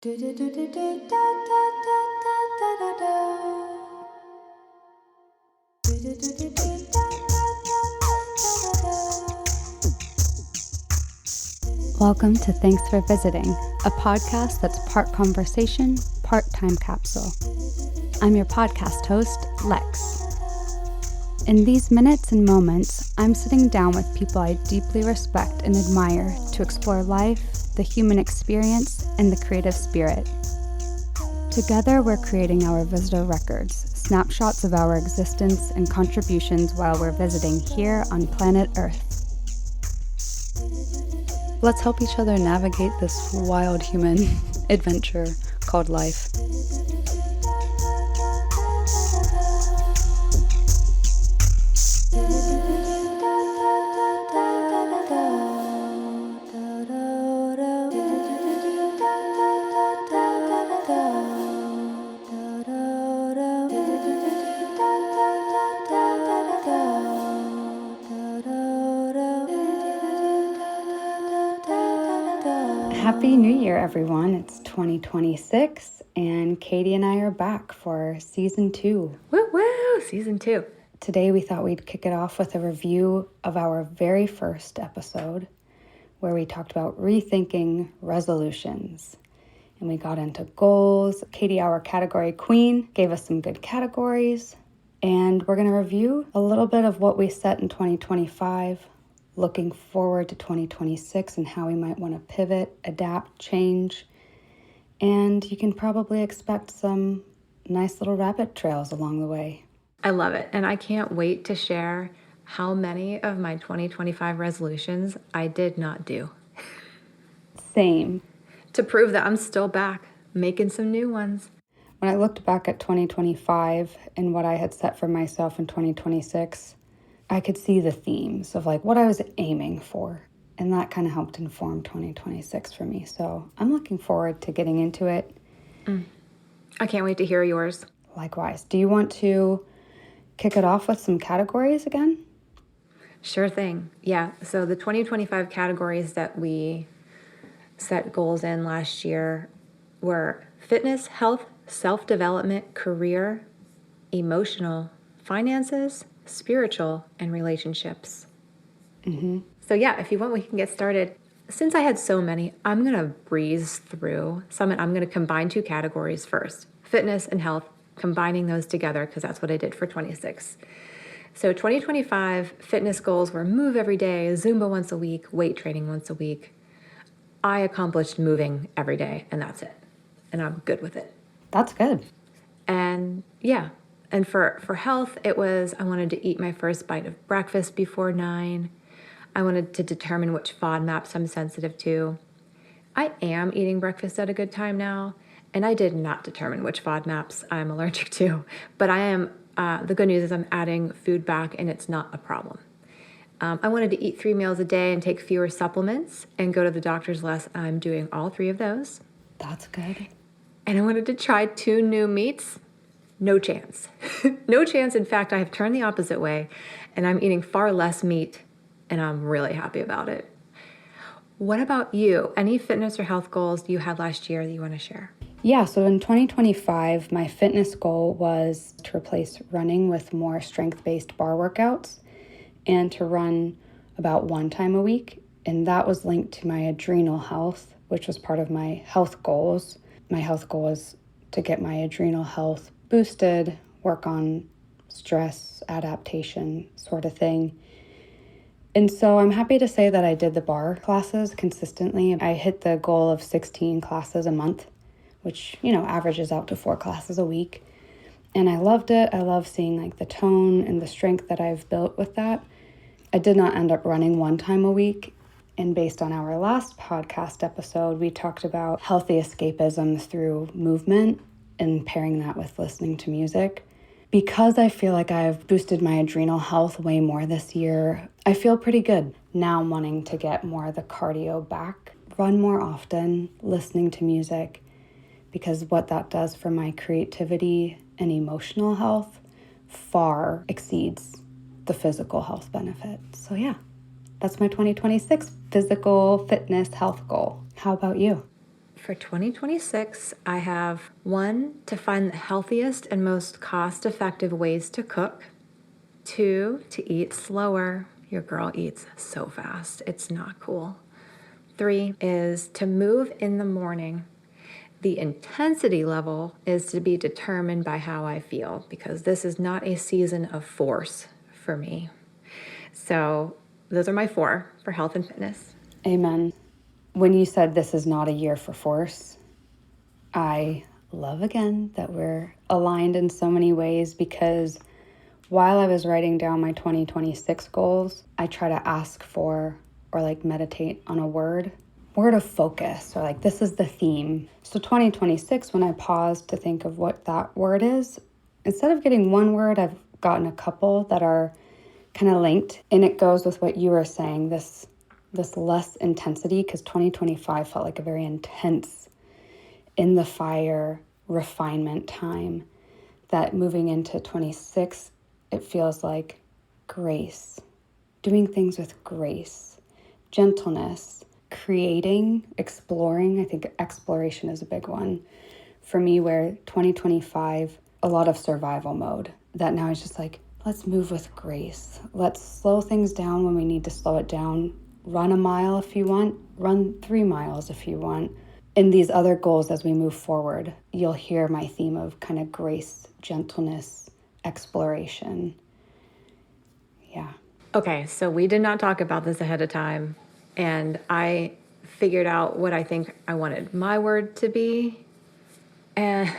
Welcome to Thanks for Visiting, a podcast that's part conversation, part time capsule. I'm your podcast host, Lex. In these minutes and moments, I'm sitting down with people I deeply respect and admire to explore life, the human experience, and the creative spirit. Together, we're creating our visitor records, snapshots of our existence and contributions while we're visiting here on planet Earth. Let's help each other navigate this wild human adventure called life. Happy New Year, everyone. It's 2026, and Katie and I are back for Season 2. Woo! Season 2. Today, we thought we'd kick it off with a review of our very first episode, where we talked about rethinking resolutions. And we got into goals. Katie, our category queen, gave us some good categories. And we're going to review a little bit of what we set in 2025, looking forward to 2026 and how we might want to pivot, adapt, change. And you can probably expect some nice little rabbit trails along the way. I love it. And I can't wait to share how many of my 2025 resolutions I did not do. Same. To prove that I'm still back, making some new ones. When I looked back at 2025 and what I had set for myself in 2026, I could see the themes of like what I was aiming for. And that kind of helped inform 2026 for me. So I'm looking forward to getting into it. I can't wait to hear yours. Likewise. Do you want to kick it off with some categories again? Sure thing. Yeah. So the 2025 categories that we set goals in last year were fitness, health, self-development, career, emotional, finances, spiritual, and relationships. So yeah, if you want, we can get started. Since I had so many, I'm going to breeze through some. I'm going to combine two categories first, fitness and health, combining those together because that's what I did for 26. So 2025 fitness goals were move every day, Zumba once a week, weight training once a week. I accomplished moving every day, and that's it. And I'm good with it. That's good. And yeah. And for health, it was I wanted to eat my first bite of breakfast before 9. I wanted to determine which FODMAPs I'm sensitive to. I am eating breakfast at a good time now, and I did not determine which FODMAPs I'm allergic to. But I am, the good news is I'm adding food back, and it's not a problem. I wanted to eat 3 meals a day and take fewer supplements and go to the doctor's less. I'm doing all 3 of those. That's good. And I wanted to try 2 new meats. No chance. No chance. In fact, I have turned the opposite way, and I'm eating far less meat, and I'm really happy about it. What about you? Any fitness or health goals you had last year that you want to share? Yeah, so in 2025, my fitness goal was to replace running with more strength-based bar workouts and to run about 1 time a week. And that was linked to my adrenal health, which was part of my health goals. My health goal was to get my adrenal health boosted, work on stress, adaptation sort of thing. And so I'm happy to say that I did the bar classes consistently. I hit the goal of 16 classes a month, which, averages out to 4 classes a week. And I loved it. I love seeing like the tone and the strength that I've built with that. I did not end up running 1 time a week. And based on our last podcast episode, we talked about healthy escapism through movement and pairing that with listening to music. Because I feel like I've boosted my adrenal health way more this year, I feel pretty good. Now I'm wanting to get more of the cardio back, run more often, listening to music, because what that does for my creativity and emotional health far exceeds the physical health benefit. So yeah, that's my 2026 physical fitness health goal. How about you? For 2026, I have 1, to find the healthiest and most cost-effective ways to cook. 2, to eat slower. Your girl eats so fast. It's not cool. 3 is to move in the morning. The intensity level is to be determined by how I feel, because this is not a season of force for me. So those are my 4 for health and fitness. Amen. When you said this is not a year for force, I love again that we're aligned in so many ways, because while I was writing down my 2026 goals, I try to ask for or like meditate on a word of focus, or like this is the theme. So 2026, when I paused to think of what that word is, instead of getting one word, I've gotten a couple that are kind of linked, and it goes with what you were saying, this less intensity, because 2025 felt like a very intense, in the fire refinement time, that moving into 26, it feels like grace, doing things with grace, gentleness, creating, exploring. I think exploration is a big one for me, where 2025, a lot of survival mode, that now is just like, let's move with grace. Let's slow things down when we need to slow it down. Run a mile if you want, run 3 miles if you want. In these other goals, as we move forward, you'll hear my theme of kind of grace, gentleness, exploration. Yeah. Okay, so we did not talk about this ahead of time, and I figured out what I think I wanted my word to be, and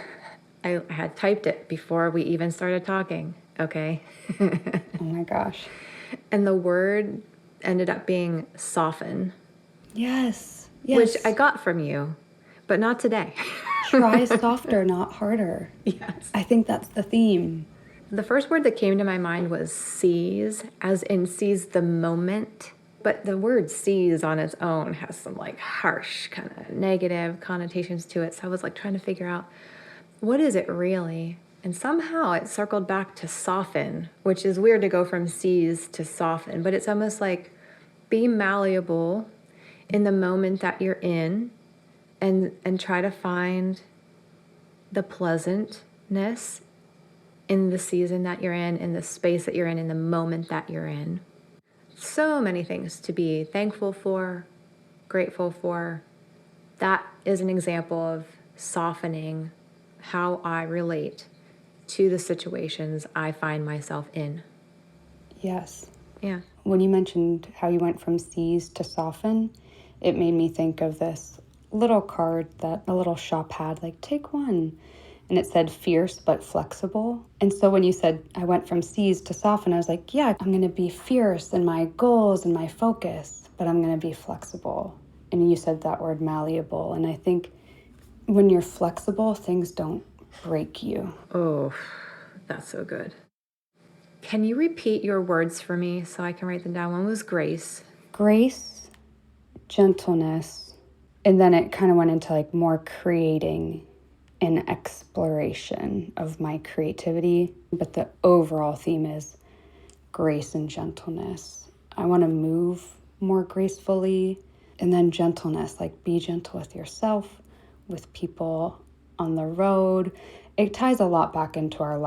I had typed it before we even started talking, okay? Oh my gosh. And the word ended up being soften. Yes. Which I got from you, but not today. Try softer, not harder. Yes. I think that's the theme. The first word that came to my mind was seize, as in seize the moment. But the word seize on its own has some like harsh kind of negative connotations to it. So I was like trying to figure out, what is it really? And somehow it circled back to soften, which is weird to go from seize to soften, but it's almost like be malleable in the moment that you're in, and try to find the pleasantness in the season that you're in the space that you're in the moment that you're in. So many things to be thankful for, grateful for. That is an example of softening how I relate to the situations I find myself in. Yes. Yeah. When you mentioned how you went from seize to soften, it made me think of this little card that a little shop had, like, take one. And it said fierce but flexible. And so when you said I went from seize to soften, I was like, yeah, I'm going to be fierce in my goals and my focus, but I'm going to be flexible. And you said that word malleable. And I think when you're flexible, things don't break you. Oh, that's so good. Can you repeat your words for me so I can write them down? One was grace. Grace, gentleness, and then it kind of went into like more creating and exploration of my creativity. But the overall theme is grace and gentleness. I want to move more gracefully. And then gentleness, like be gentle with yourself, with people on the road. It ties a lot back into our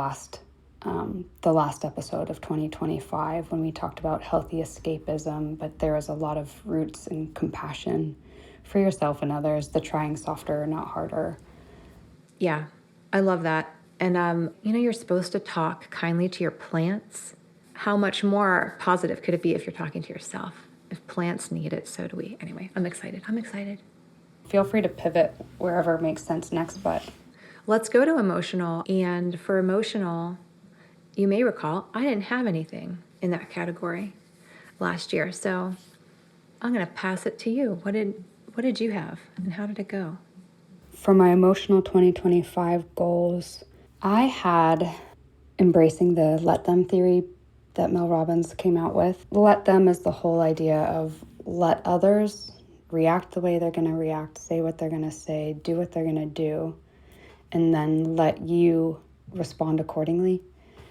the last episode of 2025 when we talked about healthy escapism, but there is a lot of roots in compassion for yourself and others, the trying softer, not harder. Yeah, I love that. And, you're supposed to talk kindly to your plants. How much more positive could it be if you're talking to yourself? If plants need it, so do we. Anyway, I'm excited. Feel free to pivot wherever makes sense next, but let's go to emotional. And for emotional, you may recall, I didn't have anything in that category last year. So I'm going to pass it to you. What did you have and how did it go? For my emotional 2025 goals, I had embracing the let them theory that Mel Robbins came out with. Let them is the whole idea of let others react the way they're going to react, say what they're going to say, do what they're going to do, and then let you respond accordingly.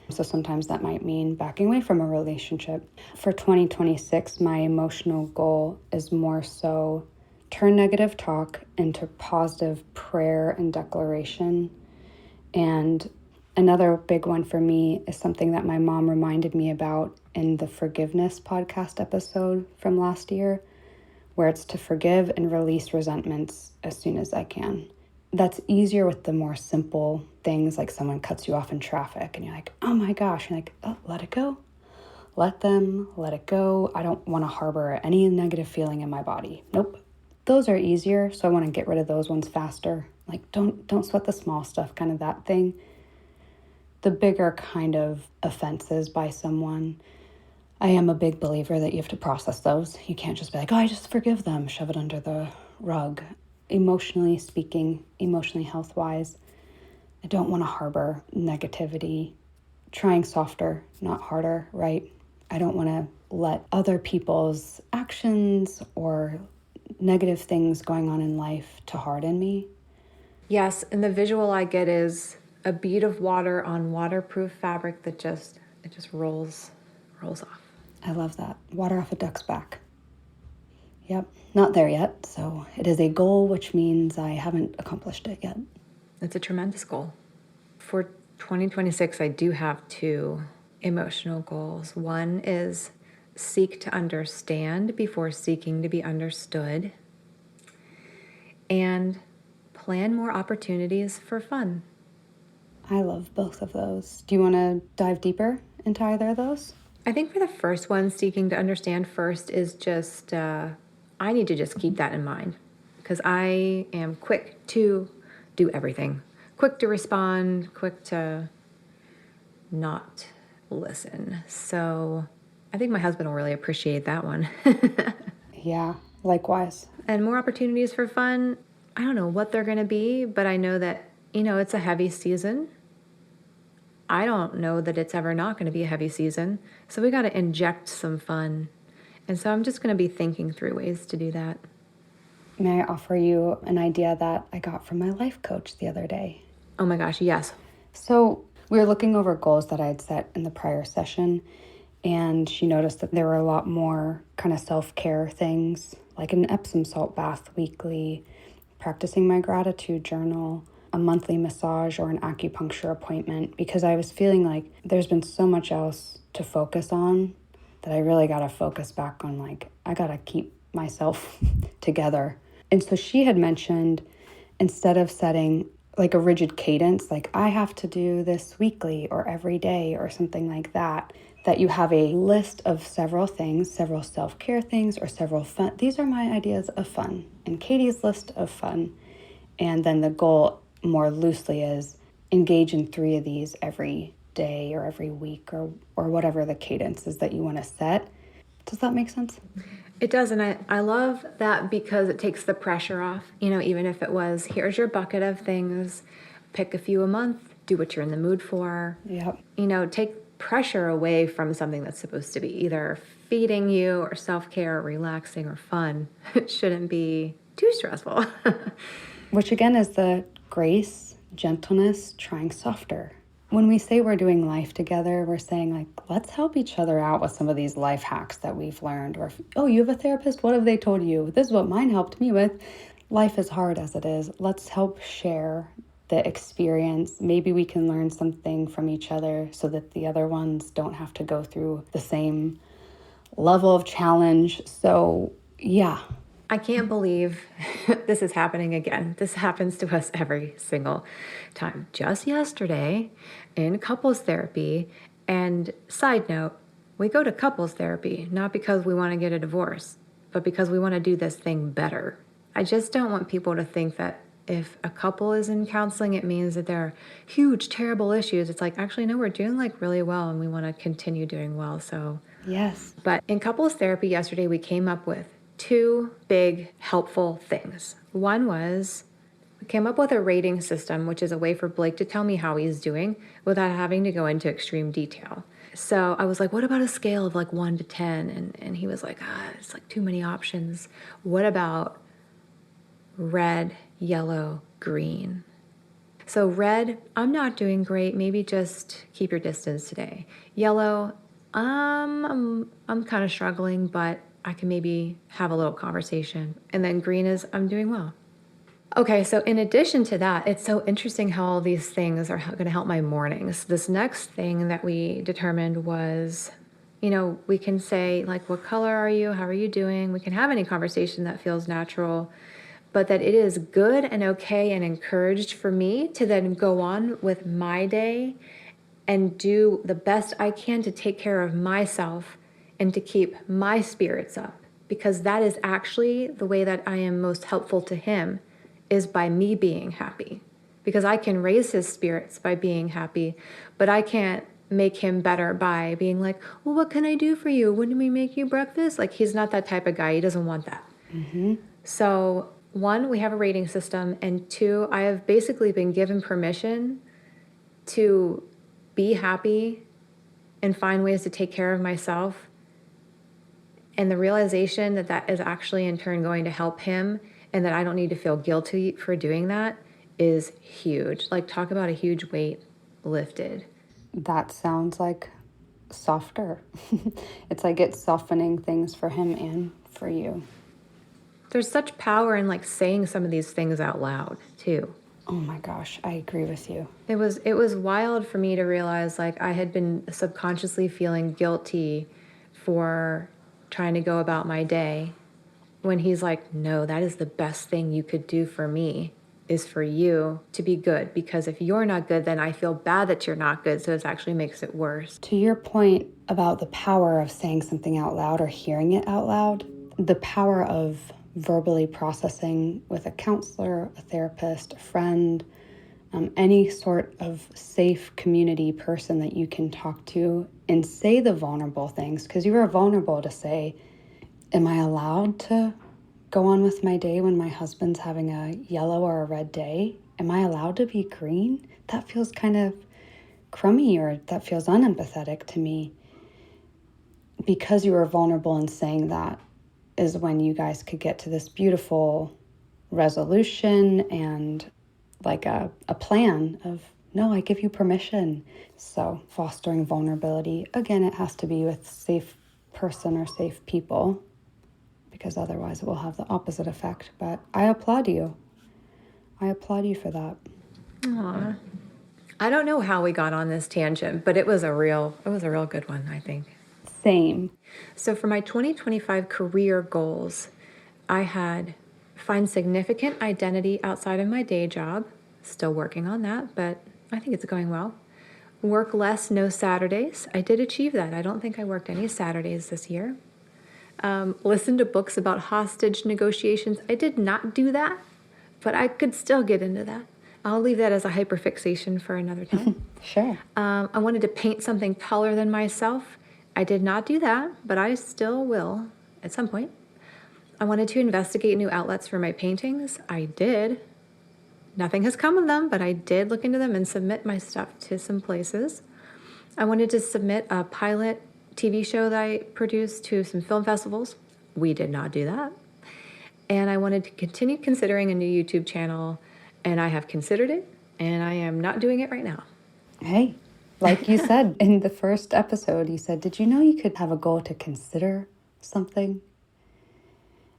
So sometimes that might mean backing away from a relationship. For 2026, my emotional goal is more so turn negative talk into positive prayer and declaration. And another big one for me is something that my mom reminded me about in the forgiveness podcast episode from last year, where it's to forgive and release resentments as soon as I can. That's easier with the more simple things, like someone cuts you off in traffic and you're like, oh my gosh, you're like, oh, let it go. Let them, let it go. I don't want to harbor any negative feeling in my body. Nope. Those are easier, so I want to get rid of those ones faster. Like, don't sweat the small stuff, kind of that thing. The bigger kind of offenses by someone, I am a big believer that you have to process those. You can't just be like, oh, I just forgive them, shove it under the rug. Emotionally speaking, emotionally health-wise, I don't want to harbor negativity. Trying softer, not harder, right? I don't want to let other people's actions or negative things going on in life to harden me. Yes, and the visual I get is a bead of water on waterproof fabric that just rolls off. I love that. Water off a duck's back. Yep, not there yet. So it is a goal, which means I haven't accomplished it yet. It's a tremendous goal. For 2026, I do have 2 emotional goals. One is seek to understand before seeking to be understood, and plan more opportunities for fun. I love both of those. Do you want to dive deeper into either of those? I think for the first one, seeking to understand first is just, I need to just keep that in mind, because I am quick to do everything. Quick to respond, quick to not listen. So I think my husband will really appreciate that one. Yeah, likewise. And more opportunities for fun. I don't know what they're going to be, but I know that, it's a heavy season. I don't know that it's ever not going to be a heavy season. So we got to inject some fun. And so I'm just going to be thinking through ways to do that. May I offer you an idea that I got from my life coach the other day? Oh my gosh, yes. So we were looking over goals that I had set in the prior session, and she noticed that there were a lot more kind of self-care things, like an Epsom salt bath weekly, practicing my gratitude journal, a monthly massage, or an acupuncture appointment, because I was feeling like there's been so much else to focus on that I really got to focus back on, like, I got to keep myself together. And so she had mentioned, instead of setting like a rigid cadence, like I have to do this weekly or every day or something like that, that you have a list of several things, several self-care things, or several fun. These are my ideas of fun and Katie's list of fun. And then the goal more loosely is engage in 3 of these every day or every week or whatever the cadence is that you want to set. Does that make sense? It does, and I love that because it takes the pressure off. Even if it was, here's your bucket of things, pick a few a month, do what you're in the mood for. Yep. Take pressure away from something that's supposed to be either feeding you or self-care or relaxing or fun. It shouldn't be too stressful. Which again is the grace, gentleness, trying softer. When we say we're doing life together, we're saying, like, let's help each other out with some of these life hacks that we've learned. Or, oh, you have a therapist? What have they told you? This is what mine helped me with. Life is hard as it is. Let's help share the experience. Maybe we can learn something from each other so that the other ones don't have to go through the same level of challenge. So, yeah. I can't believe this is happening again. This happens to us every single time. Just yesterday in couples therapy, and side note, we go to couples therapy not because we want to get a divorce, but because we want to do this thing better. I just don't want people to think that if a couple is in counseling, it means that there are huge, terrible issues. It's like, actually, no, we're doing like really well and we want to continue doing well. So, yes. But in couples therapy yesterday, we came up with 2 big helpful things. One was we came up with a rating system, which is a way for Blake to tell me how he's doing without having to go into extreme detail. So I was like, what about a scale of like 1 to 10? And he was like, it's like too many options. What about red, yellow, green? So red, I'm not doing great. Maybe just keep your distance today. Yellow, I'm kind of struggling, but I can maybe have a little conversation. And then green is I'm doing well. Okay, so in addition to that, it's so interesting how all these things are going to help my mornings. This next thing that we determined was, we can say, like, what color are you? How are you doing? We can have any conversation that feels natural, but that it is good and okay and encouraged for me to then go on with my day and do the best I can to take care of myself and to keep my spirits up, because that is actually the way that I am most helpful to him, is by me being happy, because I can raise his spirits by being happy, but I can't make him better by being like, well, what can I do for you? Wouldn't we make you breakfast? Like, he's not that type of guy. He doesn't want that. So 1, we have a rating system, and 2, I have basically been given permission to be happy and find ways to take care of myself. And the realization that that is actually in turn going to help him, and that I don't need to feel guilty for doing that, is huge. Like, talk about a huge weight lifted. That sounds like softer. It's like it's softening things for him and for you. There's such power in like saying some of these things out loud too. Oh my gosh, I agree with you. It was wild for me to realize, like, I had been subconsciously feeling guilty for trying to go about my day, when he's like, no, that is the best thing you could do for me, is for you to be good, because if you're not good, then I feel bad that you're not good, so it actually makes it worse. To your point about the power of saying something out loud or hearing it out loud, the power of verbally processing with a counselor, a therapist, a friend, any sort of safe community person that you can talk to and say the vulnerable things, because you are vulnerable to say, am I allowed to go on with my day when my husband's having a yellow or a red day? Am I allowed to be green? That feels kind of crummy, or that feels unempathetic to me. Because you were vulnerable in saying that is when you guys could get to this beautiful resolution and like a plan of, no, I give you permission. So fostering vulnerability, again, it has to be with safe person or safe people, because otherwise it will have the opposite effect. But I applaud you. I applaud you for that. Aww. I don't know how we got on this tangent, but it was a real good one, I think. Same. So for my 2025 career goals, I had find significant identity outside of my day job. Still working on that, but I think it's going well. Work less, no Saturdays. I did achieve that. I don't think I worked any Saturdays this year. Listen to books about hostage negotiations. I did not do that, but I could still get into that. I'll leave that as a hyperfixation for another time. Sure. I wanted to paint something taller than myself. I did not do that, but I still will at some point. I wanted to investigate new outlets for my paintings. I did. Nothing has come of them, but I did look into them and submit my stuff to some places. I wanted to submit a pilot TV show that I produced to some film festivals. We did not do that. And I wanted to continue considering a new YouTube channel, and I have considered it, and I am not doing it right now. Hey, like you said in the first episode, you said, did you know you could have a goal to consider something?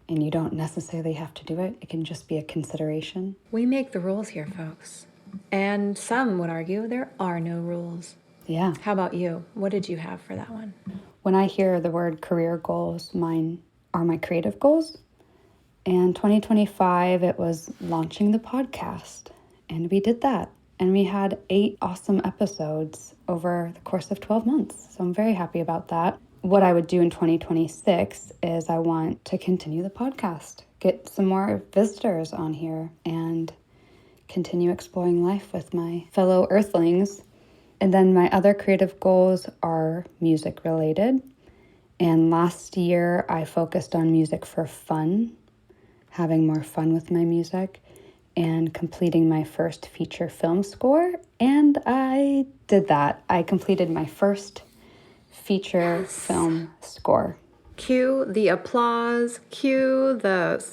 And you don't necessarily have to do it. It can just be a consideration. We make the rules here, folks. And some would argue there are no rules. Yeah. How about you? What did you have for that one? When I hear the word career goals, mine are my creative goals. And 2025, it was launching the podcast. And we did that. And we had 8 awesome episodes over the course of 12 months. So I'm very happy about that. What I would do in 2026 is I want to continue the podcast, get some more visitors on here, and continue exploring life with my fellow earthlings. And then my other creative goals are music related. And last year I focused on music for fun, having more fun with my music, and completing my first feature film score. And I did that. I completed my first feature film score. Cue the applause, cue the,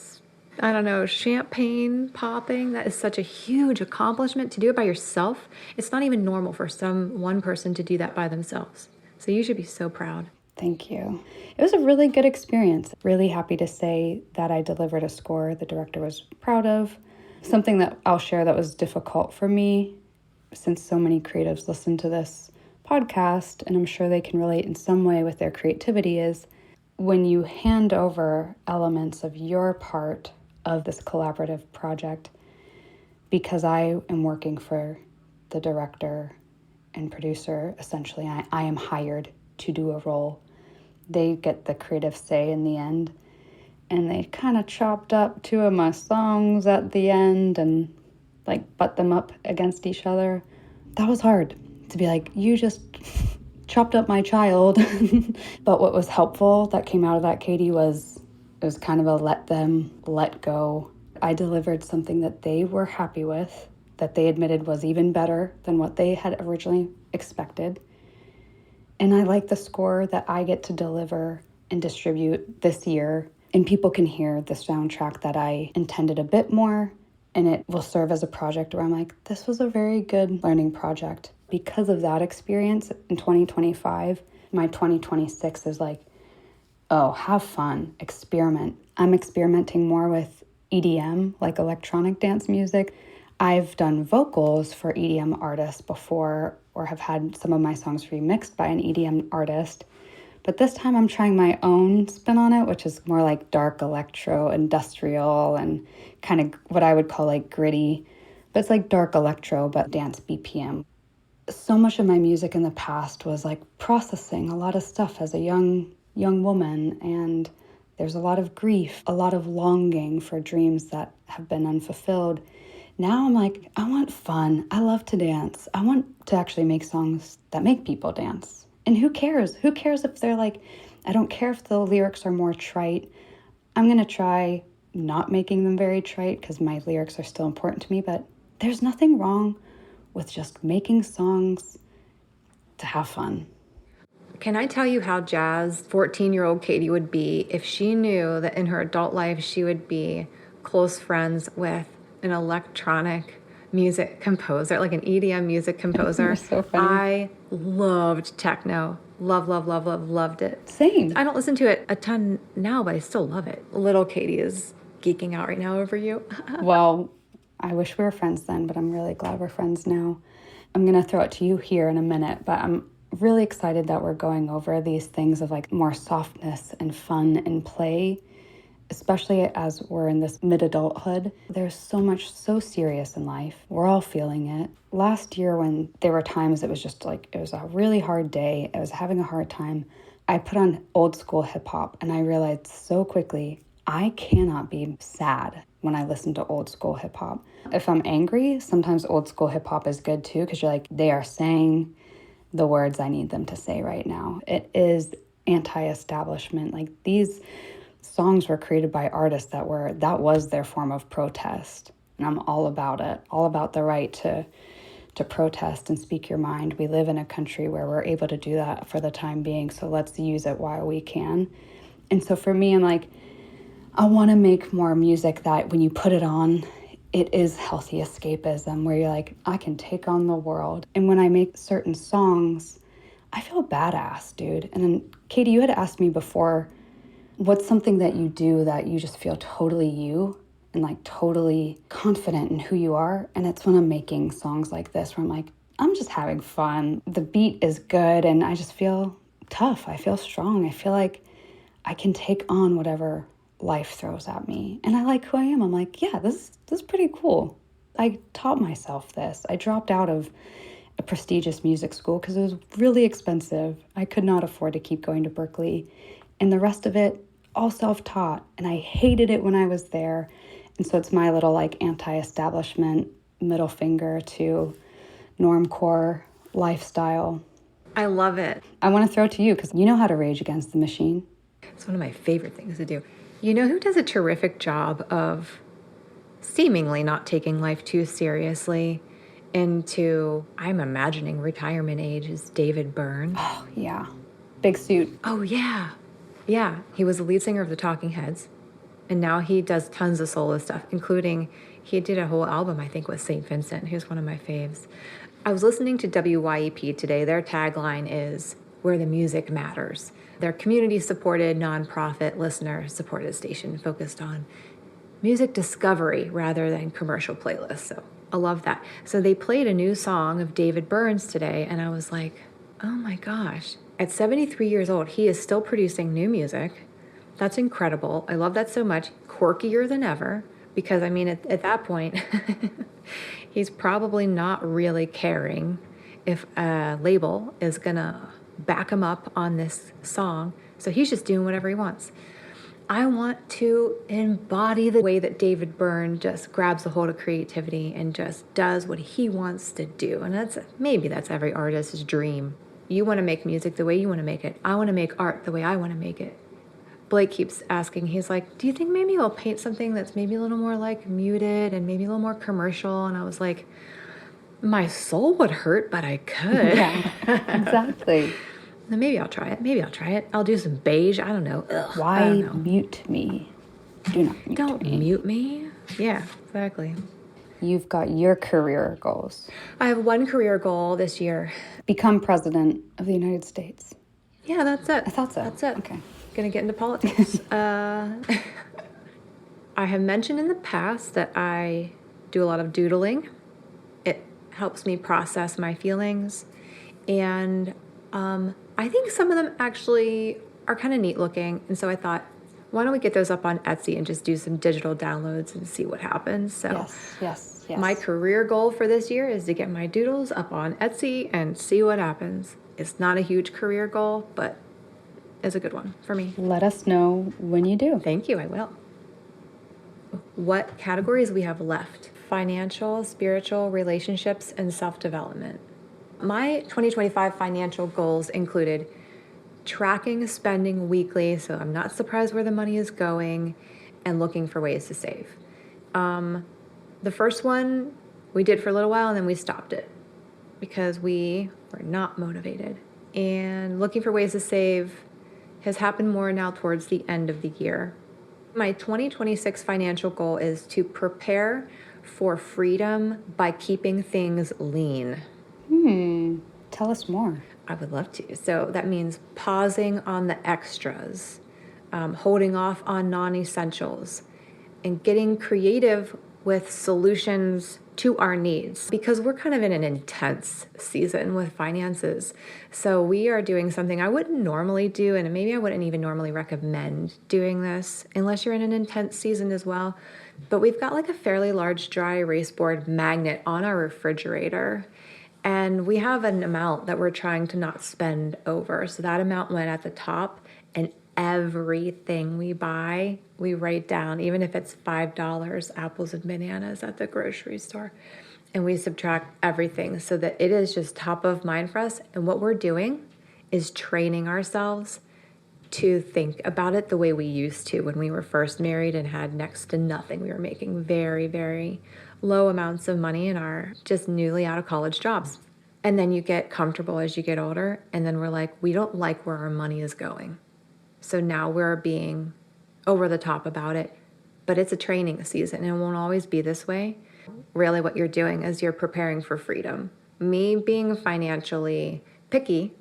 I don't know, champagne popping. That is such a huge accomplishment to do it by yourself. It's not even normal for one person to do that by themselves. So you should be so proud. Thank you. It was a really good experience. Really happy to say that I delivered a score the director was proud of. Something that I'll share that was difficult for me, since so many creatives listen to this podcast, and I'm sure they can relate in some way with their creativity, is when you hand over elements of your part of this collaborative project, because I am working for the director and producer, essentially, I am hired to do a role. They get the creative say in the end, and they kind of chopped up two of my songs at the end and like butt them up against each other. That was hard to be like, you just chopped up my child. But what was helpful that came out of that, Katie, was it was kind of a let them let go. I delivered something that they were happy with, that they admitted was even better than what they had originally expected. And I like the score that I get to deliver and distribute this year. And people can hear the soundtrack that I intended a bit more. And it will serve as a project where I'm like, this was a very good learning project. Because of that experience in 2025, my 2026 is like, oh, have fun, experiment. I'm experimenting more with EDM, like electronic dance music. I've done vocals for EDM artists before, or have had some of my songs remixed by an EDM artist. But this time I'm trying my own spin on it, which is more like dark electro, industrial, and kind of what I would call like gritty. But it's like dark electro, but dance BPM. So much of my music in the past was like processing a lot of stuff as a young woman, and there's a lot of grief, a lot of longing for dreams that have been unfulfilled. Now I'm like, I want fun. I love to dance. I want to actually make songs that make people dance. And who cares? Who cares if they're like, I don't care if the lyrics are more trite. I'm going to try not making them very trite because my lyrics are still important to me, but there's nothing wrong with just making songs to have fun. Can I tell you how jazzed 14-year-old Katie would be if she knew that in her adult life she would be close friends with an electronic music composer, like an EDM music composer? You're so funny. I loved techno. Loved it. Same. I don't listen to it a ton now, but I still love it. Little Katie is geeking out right now over you. Well, I wish we were friends then, but I'm really glad we're friends now. I'm going to throw it to you here in a minute, but I'm really excited that we're going over these things of like more softness and fun and play, especially as we're in this mid-adulthood. There's so much so serious in life. We're all feeling it. Last year when there were times it was just like, it was a really hard day, I was having a hard time, I put on old school hip hop and I realized so quickly, I cannot be sad when I listen to old school hip hop. If I'm angry, sometimes old school hip hop is good too, because you're like, they are saying the words I need them to say right now. It is anti-establishment. Like, these songs were created by artists that was their form of protest. And I'm all about it, all about the right to protest and speak your mind. We live in a country where we're able to do that for the time being, so let's use it while we can. And so for me, I'm like, I want to make more music that when you put it on, it is healthy escapism, where you're like, I can take on the world. And when I make certain songs, I feel badass, dude. And then, Katie, you had asked me before, what's something that you do that you just feel totally you and like totally confident in who you are? And it's when I'm making songs like this, where I'm like, I'm just having fun. The beat is good and I just feel tough. I feel strong. I feel like I can take on whatever life throws at me. And I like who I am. I'm like, yeah, this is pretty cool. I taught myself this. I dropped out of a prestigious music school because it was really expensive. I could not afford to keep going to Berkeley. And the rest of it, all self-taught. And I hated it when I was there. And so it's my little like anti-establishment middle finger to normcore lifestyle. I love it. I want to throw it to you because you know how to rage against the machine. It's one of my favorite things to do. You know who does a terrific job of seemingly not taking life too seriously into, I'm imagining, retirement age, is David Byrne. Oh, yeah. Big suit. Oh, yeah. Yeah. He was the lead singer of the Talking Heads. And now he does tons of solo stuff, including he did a whole album, I think, with St. Vincent. He was one of my faves. I was listening to WYEP today. Their tagline is, where the music matters. They're community-supported, nonprofit, listener-supported station focused on music discovery rather than commercial playlists. So I love that. So they played a new song of David Byrne's today, and I was like, oh my gosh. At 73 years old, he is still producing new music. That's incredible. I love that so much. Quirkier than ever, because I mean, at that point, he's probably not really caring if a label is gonna back him up on this song. So he's just doing whatever he wants. I want to embody the way that David Byrne just grabs a hold of creativity and just does what he wants to do. And maybe that's every artist's dream. You want to make music the way you want to make it. I want to make art the way I want to make it. Blake keeps asking, he's like, do you think maybe I'll paint something that's maybe a little more like muted and maybe a little more commercial? And I was like, my soul would hurt, but I could. Yeah, exactly. Maybe I'll try it. I'll do some beige. I don't know. Ugh, Why I don't know. mute me? Do not mute Don't me. mute me. Yeah, exactly. You've got your career goals. I have one career goal this year. Become president of the United States. Yeah, that's it. I thought so. That's it. Okay. Gonna get into politics. I have mentioned in the past that I do a lot of doodling. It helps me process my feelings. And I think some of them actually are kind of neat looking. And so I thought, why don't we get those up on Etsy and just do some digital downloads and see what happens? So Yes. my career goal for this year is to get my doodles up on Etsy and see what happens. It's not a huge career goal, but it's a good one for me. Let us know when you do. Thank you, I will. What categories we have left? Financial, spiritual, relationships, and self-development. My 2025 financial goals included tracking spending weekly, so I'm not surprised where the money is going, and looking for ways to save. The first one we did for a little while, and then we stopped it because we were not motivated. And looking for ways to save has happened more now towards the end of the year. My 2026 financial goal is to prepare for freedom by keeping things lean. Tell us more. I would love to. So that means pausing on the extras, holding off on non-essentials, and getting creative with solutions to our needs, because we're kind of in an intense season with finances. So we are doing something I wouldn't normally do, and maybe I wouldn't even normally recommend doing this unless you're in an intense season as well. But we've got like a fairly large dry erase board magnet on our refrigerator, and we have an amount that we're trying to not spend over. So that amount went at the top, and everything we buy, we write down, even if it's $5 apples and bananas at the grocery store, and we subtract everything so that it is just top of mind for us. And what we're doing is training ourselves to think about it the way we used to when we were first married and had next to nothing. We were making very, very low amounts of money in our just newly out of college jobs. And then you get comfortable as you get older, and then we're like, we don't like where our money is going. So now we're being over the top about it, but it's a training season and it won't always be this way. Really what you're doing is you're preparing for freedom. Me being financially picky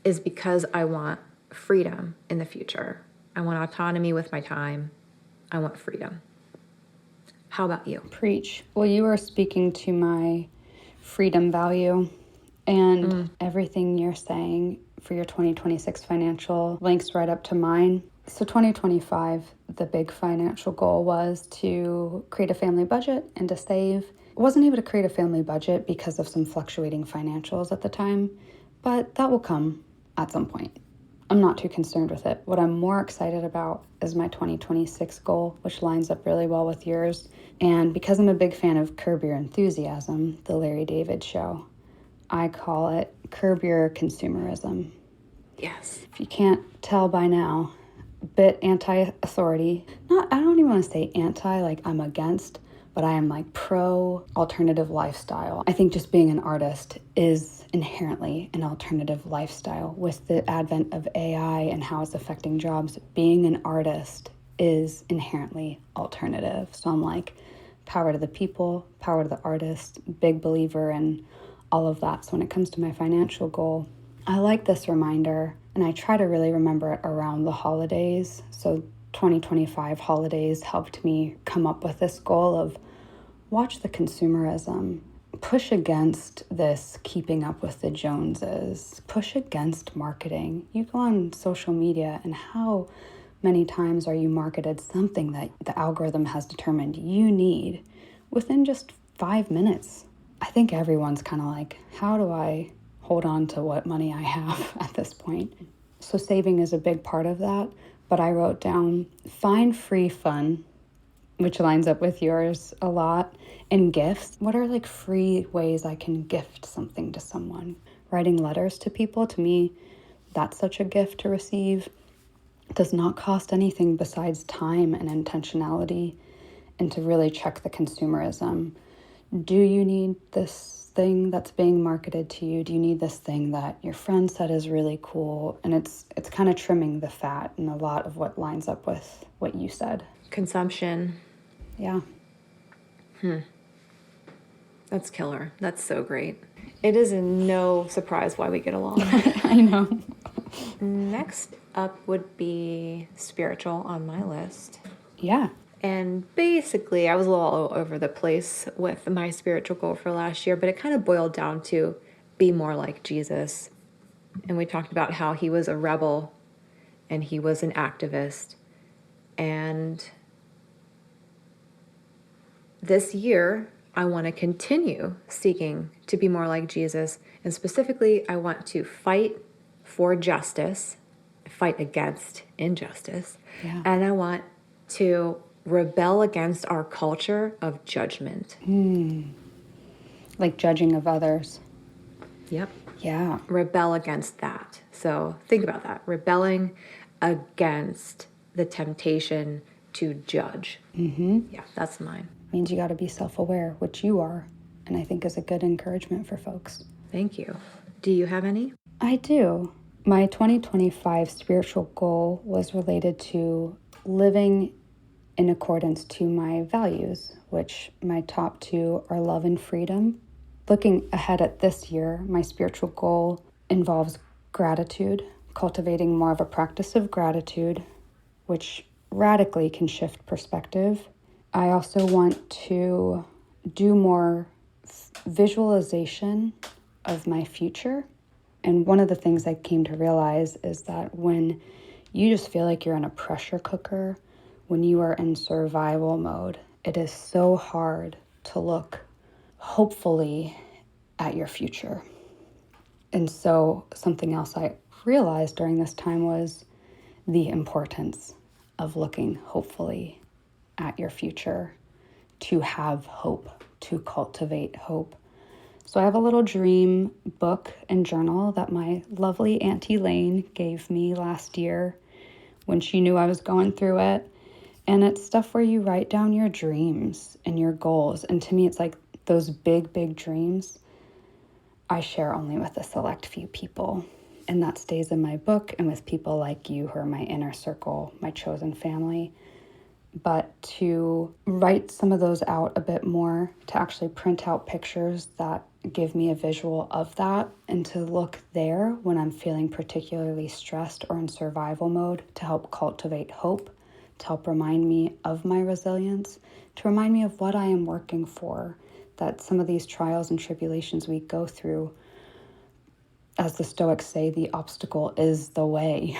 is because I want freedom in the future. I want autonomy with my time. I want freedom. How about you? Preach. Well, you were speaking to my freedom value, and everything you're saying for your 2026 financial links right up to mine. So 2025, the big financial goal was to create a family budget and to save. I wasn't able to create a family budget because of some fluctuating financials at the time, but that will come at some point. I'm not too concerned with it. What I'm more excited about is my 2026 goal, which lines up really well with yours. And because I'm a big fan of Curb Your Enthusiasm, the Larry David show, I call it Curb Your Consumerism. Yes. If you can't tell by now, a bit anti-authority. I don't even want to say anti, like I'm against, but I am like pro-alternative lifestyle. I think just being an artist is inherently an alternative lifestyle. With the advent of AI and how it's affecting jobs, being an artist is inherently alternative. So I'm like, power to the people, power to the artist, big believer in all of that. So when it comes to my financial goal, I like this reminder, and I try to really remember it around the holidays. So 2025 holidays helped me come up with this goal of watch the consumerism, push against this keeping up with the Joneses, push against marketing. You go on social media, and how many times are you marketed something that the algorithm has determined you need within just 5 minutes? I think everyone's kind of like, how do I hold on to what money I have at this point? So saving is a big part of that. But I wrote down find free fun, which lines up with yours a lot, and gifts. What are like free ways I can gift something to someone? Writing letters to people, to me, that's such a gift to receive. It does not cost anything besides time and intentionality, and to really check the consumerism. Do you need this thing that's being marketed to you? Do you need this thing that your friend said is really cool? And it's kind of trimming the fat and a lot of what lines up with what you said. Consumption. Yeah. That's killer. That's so great. It is no surprise why we get along. I know. Next up would be spiritual on my list. Yeah. And basically, I was a little all over the place with my spiritual goal for last year, but it kind of boiled down to be more like Jesus. And we talked about how he was a rebel and he was an activist. And this year, I want to continue seeking to be more like Jesus. And specifically, I want to fight for justice, fight against injustice. Yeah. And I want to rebel against our culture of judgment. Like judging of others. Yep. Yeah. Rebel against that. So think about that. Rebelling against the temptation to judge. Yeah, that's mine. Means you got to be self-aware, which you are, and I think is a good encouragement for folks. Thank you. Do you have any? I do. My 2025 spiritual goal was related to living in accordance to my values, which my top two are love and freedom. Looking ahead at this year, my spiritual goal involves gratitude, cultivating more of a practice of gratitude, which radically can shift perspective. I also want to do more visualization of my future. And one of the things I came to realize is that when you just feel like you're in a pressure cooker, when you are in survival mode, it is so hard to look hopefully at your future. And so something else I realized during this time was the importance of looking hopefully at your future, to have hope, to cultivate hope. So I have a little dream book and journal that my lovely Auntie Lane gave me last year when she knew I was going through it. And it's stuff where you write down your dreams and your goals. And to me, it's like those big, big dreams I share only with a select few people. And that stays in my book and with people like you who are my inner circle, my chosen family. But to write some of those out a bit more, to actually print out pictures that give me a visual of that, and to look there when I'm feeling particularly stressed or in survival mode to help cultivate hope, to help remind me of my resilience, to remind me of what I am working for, that some of these trials and tribulations we go through, as the Stoics say, the obstacle is the way.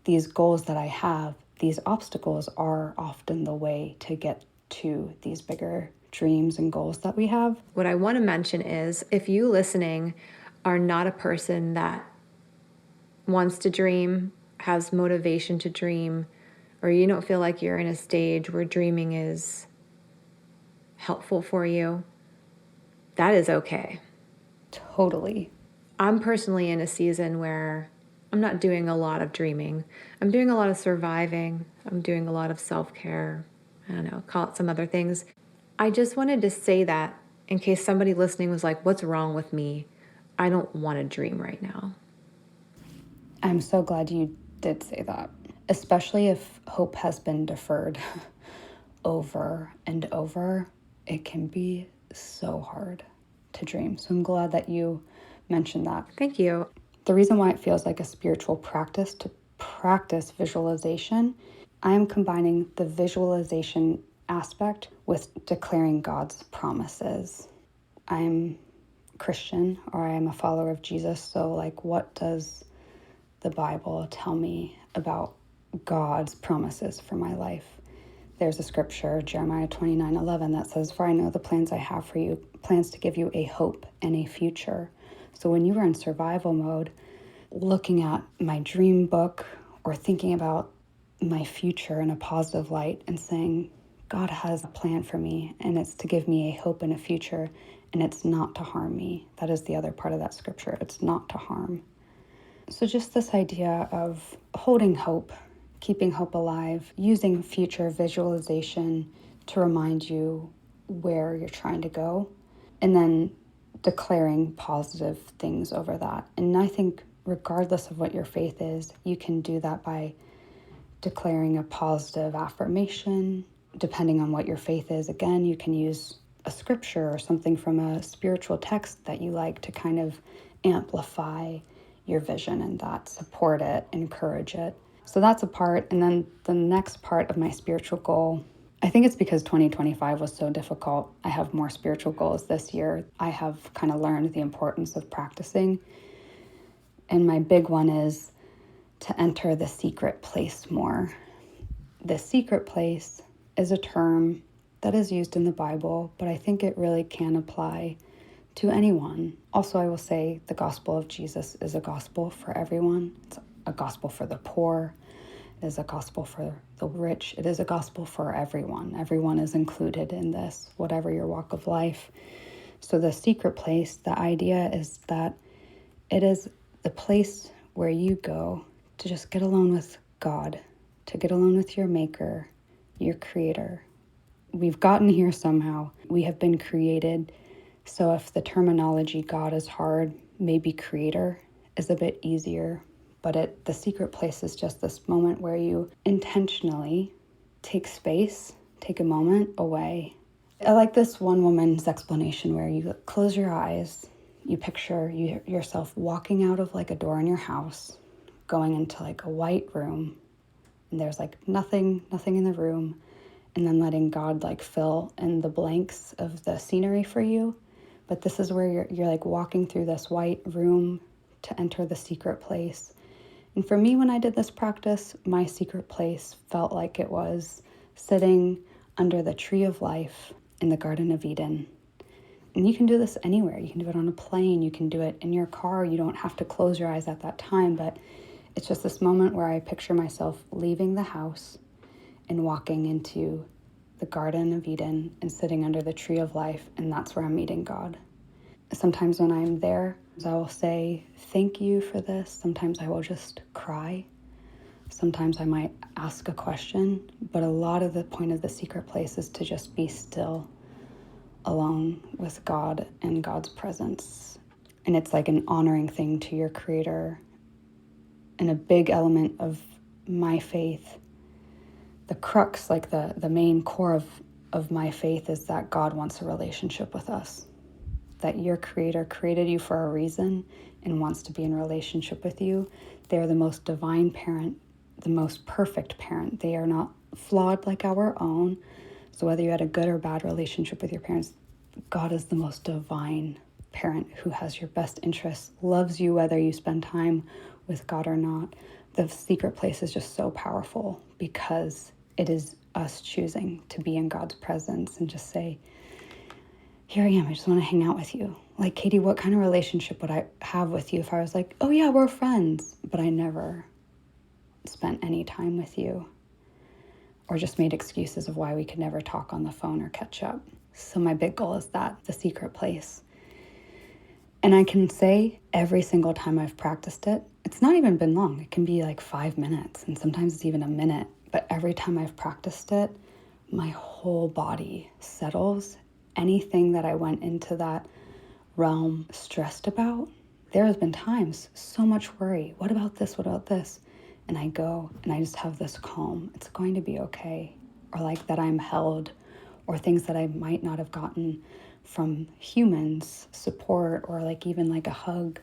These goals that I have, these obstacles are often the way to get to these bigger dreams and goals that we have. What I want to mention is if you listening are not a person that wants to dream, has motivation to dream, or you don't feel like you're in a stage where dreaming is helpful for you, that is okay. Totally. I'm personally in a season where I'm not doing a lot of dreaming. I'm doing a lot of surviving. I'm doing a lot of self-care. I don't know, call it some other things. I just wanted to say that in case somebody listening was like, what's wrong with me? I don't want to dream right now. I'm so glad you did say that, especially if hope has been deferred over and over. It can be so hard to dream. So I'm glad that you mentioned that. Thank you. The reason why it feels like a spiritual practice to practice visualization, I am combining the visualization aspect with declaring God's promises. I'm Christian, or I am a follower of Jesus, so like, what does the Bible tell me about God's promises for my life? There's a scripture, Jeremiah 29:11, that says, "For I know the plans I have for you, plans to give you a hope and a future." So when you are in survival mode, looking at my dream book or thinking about my future in a positive light and saying, God has a plan for me, and it's to give me a hope and a future, and it's not to harm me. That is the other part of that scripture. It's not to harm. So just this idea of holding hope, keeping hope alive, using future visualization to remind you where you're trying to go, and then declaring positive things over that. And I think regardless of what your faith is, you can do that by declaring a positive affirmation. Depending on what your faith is, again, you can use a scripture or something from a spiritual text that you like to kind of amplify your vision and that, support it, encourage it. So that's a part. And then the next part of my spiritual goal, I think it's because 2025 was so difficult. I have more spiritual goals this year. I have kind of learned the importance of practicing. And my big one is to enter the secret place more. The secret place is a term that is used in the Bible, but I think it really can apply to anyone. Also, I will say the gospel of Jesus is a gospel for everyone. It's a gospel for the poor. It is a gospel for the rich. It is a gospel for everyone. Everyone is included in this, whatever your walk of life. So the secret place, the idea is that it is the place where you go to just get alone with God, to get alone with your maker, your creator. We've gotten here somehow. We have been created. So if the terminology God is hard, maybe creator is a bit easier. But the secret place is just this moment where you intentionally take space, take a moment away. I like this one woman's explanation where you close your eyes, you picture yourself walking out of like a door in your house, going into like a white room, and there's like nothing in the room, and then letting God like fill in the blanks of the scenery for you. But this is where you're like walking through this white room to enter the secret place. And for me, when I did this practice, my secret place felt like it was sitting under the tree of life in the Garden of Eden. And you can do this anywhere. You can do it on a plane. You can do it in your car. You don't have to close your eyes at that time, but it's just this moment where I picture myself leaving the house and walking into the Garden of Eden and sitting under the tree of life, and that's where I'm meeting God. Sometimes when I'm there, I will say, thank you for this. Sometimes I will just cry. Sometimes I might ask a question, but a lot of the point of the secret place is to just be still, alone with God and God's presence. And it's like an honoring thing to your creator. And a big element of my faith, the crux, like the main core of my faith, is that God wants a relationship with us. That your creator created you for a reason and wants to be in relationship with you. They're the most divine parent, the most perfect parent. They are not flawed like our own. So whether you had a good or bad relationship with your parents, God is the most divine parent who has your best interests, loves you whether you spend time with God or not. The secret place is just so powerful because it is us choosing to be in God's presence and just say, here I am, I just want to hang out with you. Like, Katie, what kind of relationship would I have with you if I was like, oh yeah, we're friends, but I never spent any time with you, or just made excuses of why we could never talk on the phone or catch up. So my big goal is that, the secret place. And I can say every single time I've practiced it, it's not even been long. It can be like 5 minutes, and sometimes it's even a minute. But every time I've practiced it, my whole body settles. Anything that I went into that realm stressed about, there has been times, so much worry. What about this? What about this? And I go and I just have this calm. It's going to be okay. Or like that I'm held, or things that I might not have gotten from humans, support, or like even like a hug.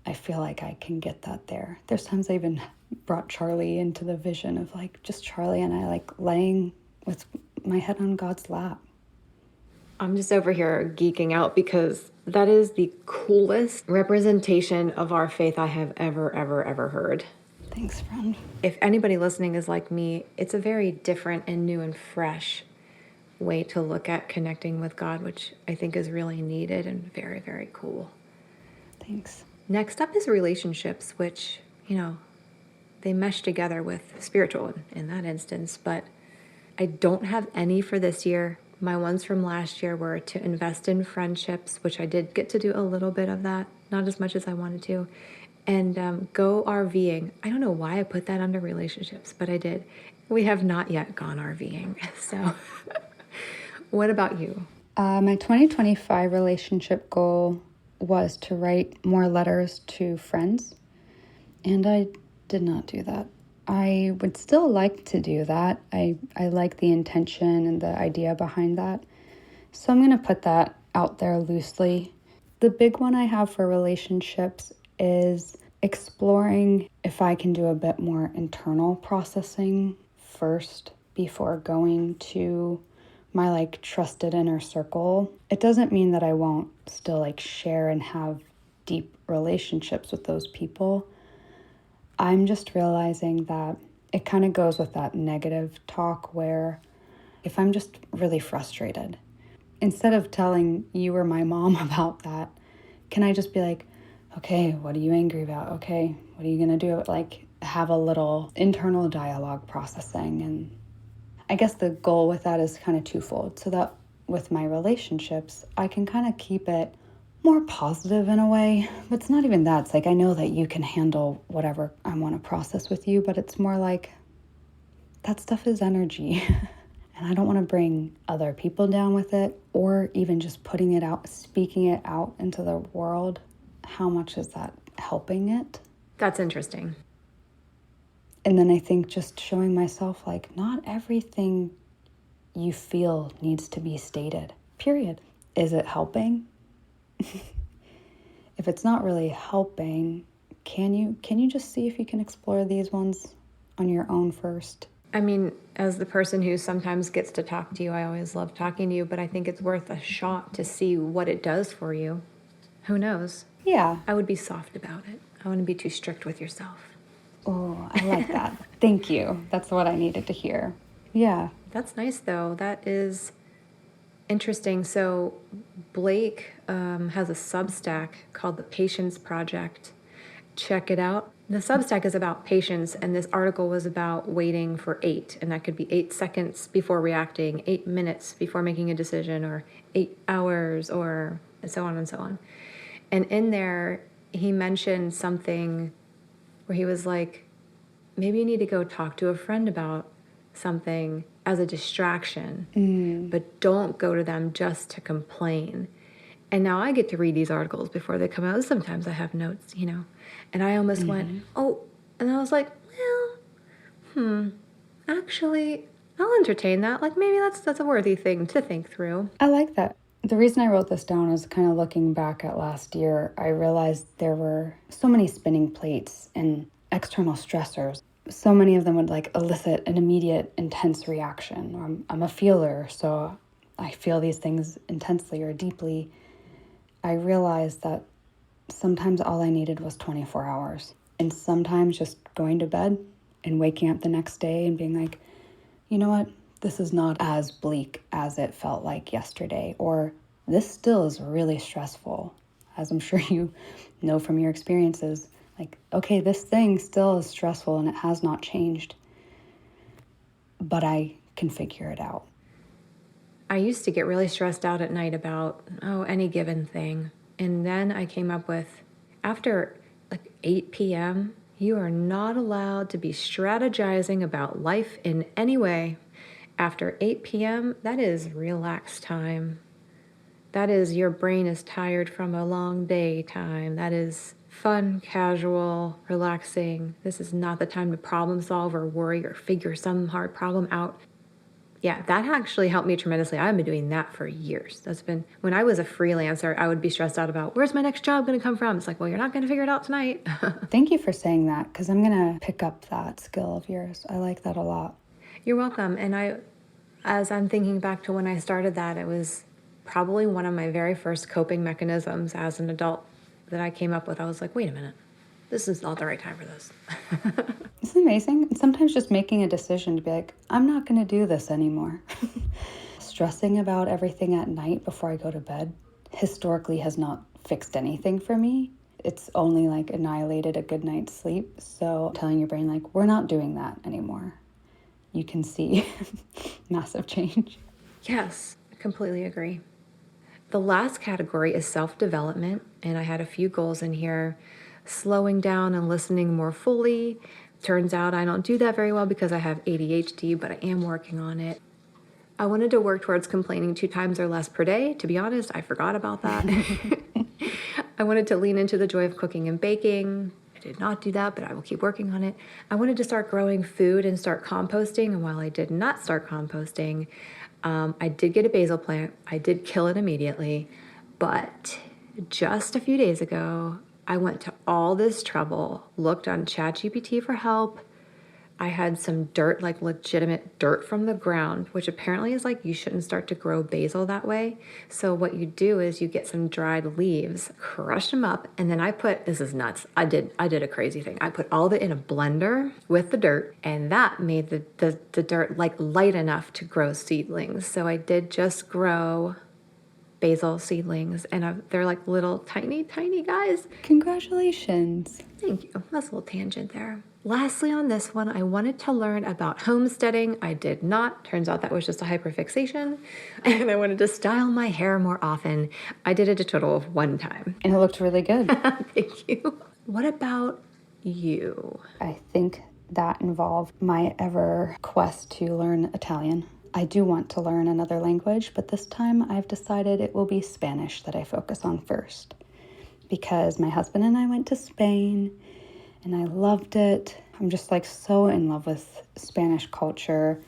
I feel like I can get that there. There's times I even brought Charlie into the vision of like just Charlie and I like laying with my head on God's lap. I'm just over here geeking out because that is the coolest representation of our faith I have ever heard. Thanks, friend. If anybody listening is like me, it's a very different and new and fresh way to look at connecting with God, which I think is really needed and very cool. Thanks. Next up is relationships, which, they mesh together with spiritual in that instance, but I don't have any for this year. My ones from last year were to invest in friendships, which I did get to do a little bit of that, not as much as I wanted to, and go RVing. I don't know why I put that under relationships, but I did. We have not yet gone RVing. So what about you? My 2025 relationship goal was to write more letters to friends, and I did not do that. I would still like to do that. I like the intention and the idea behind that. So I'm going to put that out there loosely. The big one I have for relationships is exploring if I can do a bit more internal processing first before going to my like trusted inner circle. It doesn't mean that I won't still like share and have deep relationships with those people. I'm just realizing that it kind of goes with that negative talk where if I'm just really frustrated, instead of telling you or my mom about that, can I just be like, okay, what are you angry about? Okay, what are you going to do? Like have a little internal dialogue processing. And I guess the goal with that is kind of twofold. So that with my relationships, I can kind of keep it more positive in a way. But it's not even that. It's like I know that you can handle whatever I want to process with you, but it's more like that stuff is energy. And I don't want to bring other people down with it, or even just putting it out, speaking it out into the world. How much is that helping it? That's interesting. And then I think just showing myself like not everything you feel needs to be stated, period. Is it helping? If it's not really helping, can you just see if you can explore these ones on your own first? I mean, as the person who sometimes gets to talk to you, I always love talking to you, but I think it's worth a shot to see what it does for you. Who knows? Yeah. I would be soft about it. I wouldn't be too strict with yourself. Oh, I like that. Thank you. That's what I needed to hear. Yeah. That's nice, though. That is interesting. So Blake has a Substack called The Patience Project. Check it out. The Substack is about patience, and this article was about waiting for 8, and that could be 8 seconds before reacting, 8 minutes before making a decision, or 8 hours, or so on and so on. And in there, he mentioned something where he was like, maybe you need to go talk to a friend about something as a distraction, but don't go to them just to complain. And now I get to read these articles before they come out. Sometimes I have notes, and I almost went, oh, and I was like, well, actually, I'll entertain that. Like maybe that's a worthy thing to think through. I like that. The reason I wrote this down is kind of looking back at last year, I realized there were so many spinning plates and external stressors. So many of them would like elicit an immediate, intense reaction. I'm a feeler, so I feel these things intensely or deeply. I realized that sometimes all I needed was 24 hours. And sometimes just going to bed and waking up the next day and being like, you know what? This is not as bleak as it felt like yesterday, or this still is really stressful, as I'm sure you know from your experiences. Like, okay, this thing still is stressful and it has not changed, but I can figure it out. I used to get really stressed out at night about, any given thing. And then I came up with, after like 8 p.m., you are not allowed to be strategizing about life in any way. After 8 p.m., that is relaxed time. That is your brain is tired from a long day time. That is fun, casual, relaxing. This is not the time to problem solve or worry or figure some hard problem out. Yeah, that actually helped me tremendously. I've been doing that for years. That's been when I was a freelancer, I would be stressed out about where's my next job going to come from? It's like, well, you're not going to figure it out tonight. Thank you for saying that, because I'm going to pick up that skill of yours. I like that a lot. You're welcome. And as I'm thinking back to when I started that, it was probably one of my very first coping mechanisms as an adult that I came up with. I was like, wait a minute, this is not the right time for this. Isn't it amazing? And sometimes just making a decision to be like, I'm not going to do this anymore. Stressing about everything at night before I go to bed historically has not fixed anything for me. It's only like annihilated a good night's sleep. So telling your brain like, we're not doing that anymore. You can see massive change. Yes, I completely agree. The last category is self-development, and I had a few goals in here. Slowing down and listening more fully. Turns out I don't do that very well because I have ADHD, but I am working on it. I wanted to work towards complaining 2 times or less per day. To be honest, I forgot about that. I wanted to lean into the joy of cooking and baking. I did not do that, but I will keep working on it. I wanted to start growing food and start composting. And while I did not start composting, I did get a basil plant. I did kill it immediately. But just a few days ago, I went to all this trouble, looked on ChatGPT for help. I had some dirt, like legitimate dirt from the ground, which apparently is like you shouldn't start to grow basil that way. So what you do is you get some dried leaves, crush them up, and then this is nuts. I did a crazy thing. I put all of it in a blender with the dirt, and that made the dirt like light enough to grow seedlings. So I did just grow basil seedlings, and they're like little tiny guys. Congratulations. Thank you. That's a little tangent there. Lastly, on this one, I wanted to learn about homesteading. I did not. Turns out that was just a hyperfixation. And I wanted to style my hair more often. I did it a total of 1 time. And it looked really good. Thank you. What about you? I think that involved my ever quest to learn Italian. I do want to learn another language, but this time I've decided it will be Spanish that I focus on first. Because my husband and I went to Spain and I loved it. I'm just like so in love with Spanish culture.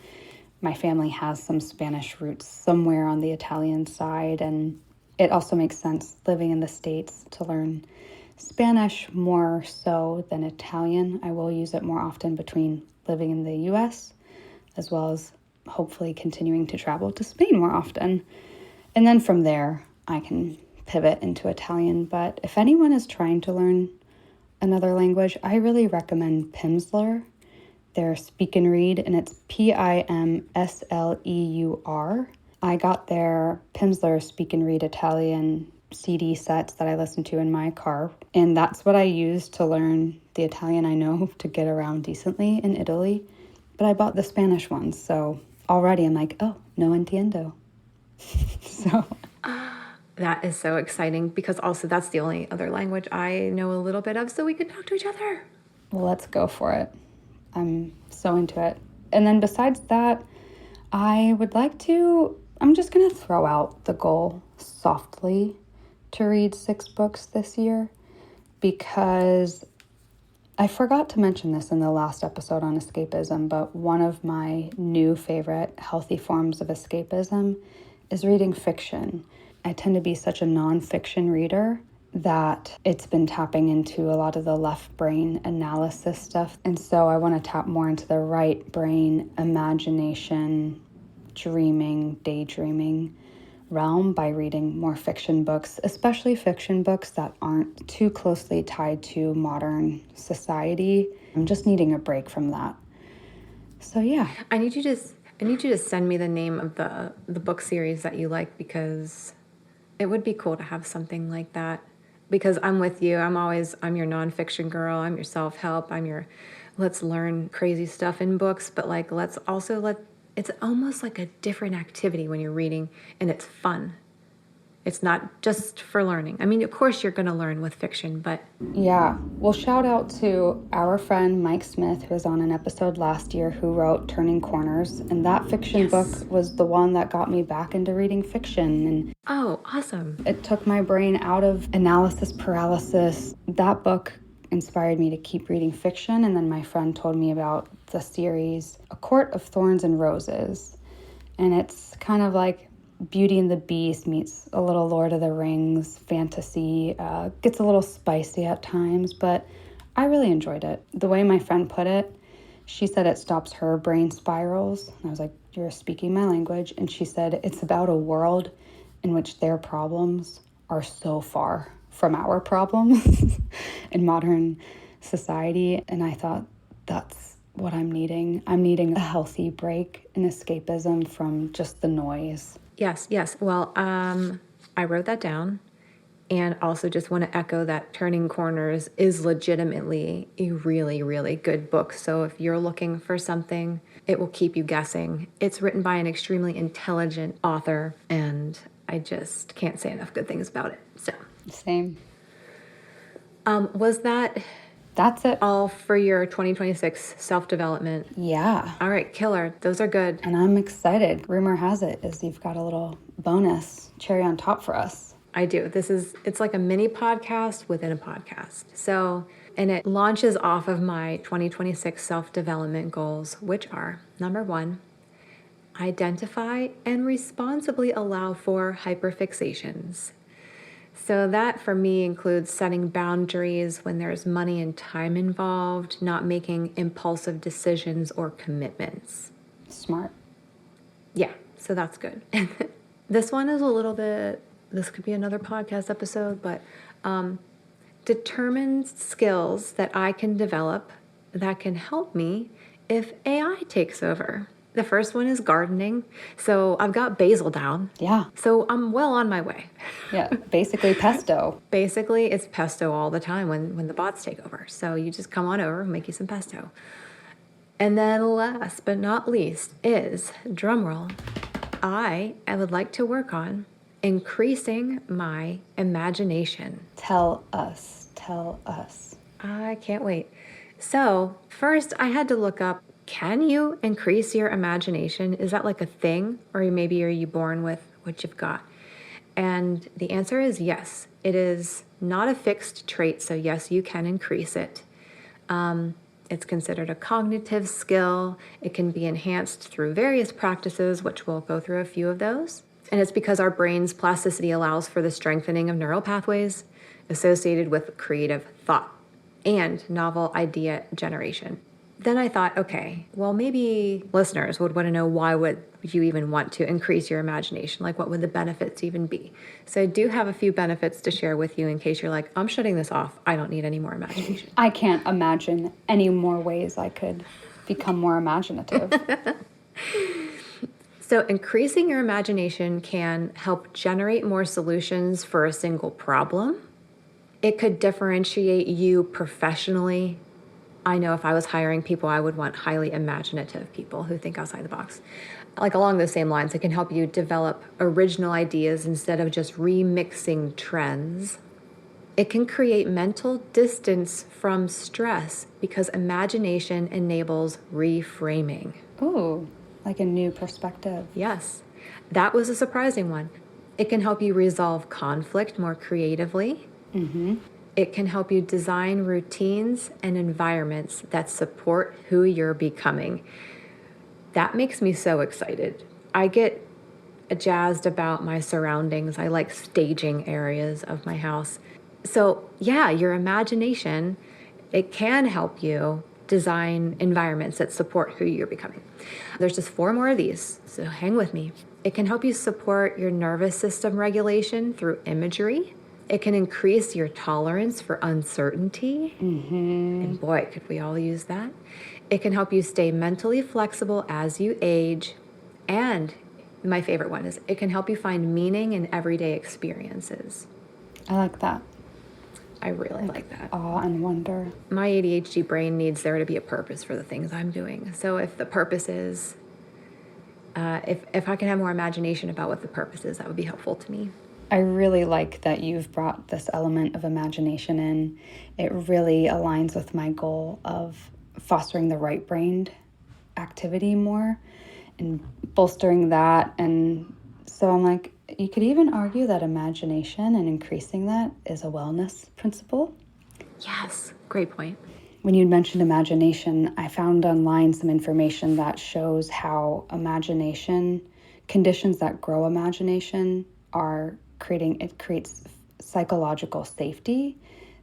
My family has some Spanish roots somewhere on the Italian side, and it also makes sense living in the States to learn Spanish more so than Italian. I will use it more often between living in the US as well as hopefully continuing to travel to Spain more often. And then from there, I can pivot into Italian. But if anyone is trying to learn another language, I really recommend Pimsleur. Their Speak and Read, and it's Pimsleur. I got their Pimsleur Speak and Read Italian CD sets that I listen to in my car, and that's what I use to learn the Italian I know to get around decently in Italy. But I bought the Spanish ones, so already I'm like, oh, no entiendo. So that is so exciting, because also that's the only other language I know a little bit of, so we can talk to each other. Well, let's go for it. I'm so into it. And then besides that, I'm just going to throw out the goal softly to read 6 books this year, because I forgot to mention this in the last episode on escapism, but one of my new favorite healthy forms of escapism is reading fiction. I tend to be such a nonfiction reader that it's been tapping into a lot of the left brain analysis stuff. And so I want to tap more into the right brain imagination, dreaming, daydreaming realm by reading more fiction books, especially fiction books that aren't too closely tied to modern society. I'm just needing a break from that. So yeah. I need you to send me the name of the book series that you like, because it would be cool to have something like that. Because I'm with you. I'm your nonfiction girl. I'm your self-help. I'm your let's learn crazy stuff in books. But like, it's almost like a different activity when you're reading, and it's fun. It's not just for learning. I mean, of course you're going to learn with fiction, but... Yeah. Well, shout out to our friend Mike Smith, who was on an episode last year, who wrote Turning Corners. And that fiction book was the one that got me back into reading fiction. And oh, awesome. It took my brain out of analysis paralysis. That book inspired me to keep reading fiction. And then my friend told me about the series A Court of Thorns and Roses. And it's kind of like Beauty and the Beast meets a little Lord of the Rings fantasy. Gets a little spicy at times, but I really enjoyed it. The way my friend put it, she said it stops her brain spirals. And I was like, you're speaking my language. And she said it's about a world in which their problems are so far from our problems in modern society. And I thought, that's what I'm needing. I'm needing a healthy break, an escapism from just the noise. Yes. Well, I wrote that down, and also just want to echo that Turning Corners is legitimately a really, really good book. So if you're looking for something, it will keep you guessing. It's written by an extremely intelligent author, and I just can't say enough good things about it. So Same. Was That's it. all for your 2026 self-development? Yeah. All right, killer. Those are good. And I'm excited. Rumor has it is you've got a little bonus cherry on top for us. I do. It's like a mini podcast within a podcast. So, and it launches off of my 2026 self-development goals, which are: number 1, identify and responsibly allow for hyperfixations. So that for me includes setting boundaries when there's money and time involved, not making impulsive decisions or commitments. Smart. Yeah, so that's good. This one is a little bit, this could be another podcast episode, but determine skills that I can develop that can help me if AI takes over. The first one is gardening. So I've got basil down. Yeah. So I'm well on my way. Yeah. Basically pesto. Basically, it's pesto all the time when the bots take over. So you just come on over and make you some pesto. And then last but not least is, drumroll, I would like to work on increasing my imagination. Tell us. I can't wait. So first I had to look up, can you increase your imagination? Is that like a thing? Or maybe are you born with what you've got? And the answer is yes. It is not a fixed trait, so yes, you can increase it. It's considered a cognitive skill. It can be enhanced through various practices, which we'll go through a few of those. And it's because our brain's plasticity allows for the strengthening of neural pathways associated with creative thought and novel idea generation. Then I thought, okay, well, maybe listeners would want to know, why would you even want to increase your imagination? Like, what would the benefits even be? So I do have a few benefits to share with you in case you're like, I'm shutting this off. I don't need any more imagination. I can't imagine any more ways I could become more imaginative. So increasing your imagination can help generate more solutions for a single problem. It could differentiate you professionally. I know if I was hiring people, I would want highly imaginative people who think outside the box. Like along those same lines, it can help you develop original ideas instead of just remixing trends. It can create mental distance from stress because imagination enables reframing. Ooh, like a new perspective. Yes, that was a surprising one. It can help you resolve conflict more creatively. Mm-hmm. It can help you design routines and environments that support who you're becoming. That makes me so excited. I get jazzed about my surroundings. I like staging areas of my house. So yeah, your imagination, it can help you design environments that support who you're becoming. There's just 4 more of these, so hang with me. It can help you support your nervous system regulation through imagery. It can increase your tolerance for uncertainty. Mm-hmm. And boy, could we all use that. It can help you stay mentally flexible as you age. And my favorite one is, it can help you find meaning in everyday experiences. I like that. I really like that. Awe and wonder. My ADHD brain needs there to be a purpose for the things I'm doing. So if the purpose is, if I can have more imagination about what the purpose is, that would be helpful to me. I really like that you've brought this element of imagination in. It really aligns with my goal of fostering the right-brained activity more and bolstering that. And so I'm like, you could even argue that imagination and increasing that is a wellness principle. Yes, great point. When you mentioned imagination, I found online some information that shows how imagination conditions that grow imagination it creates psychological safety,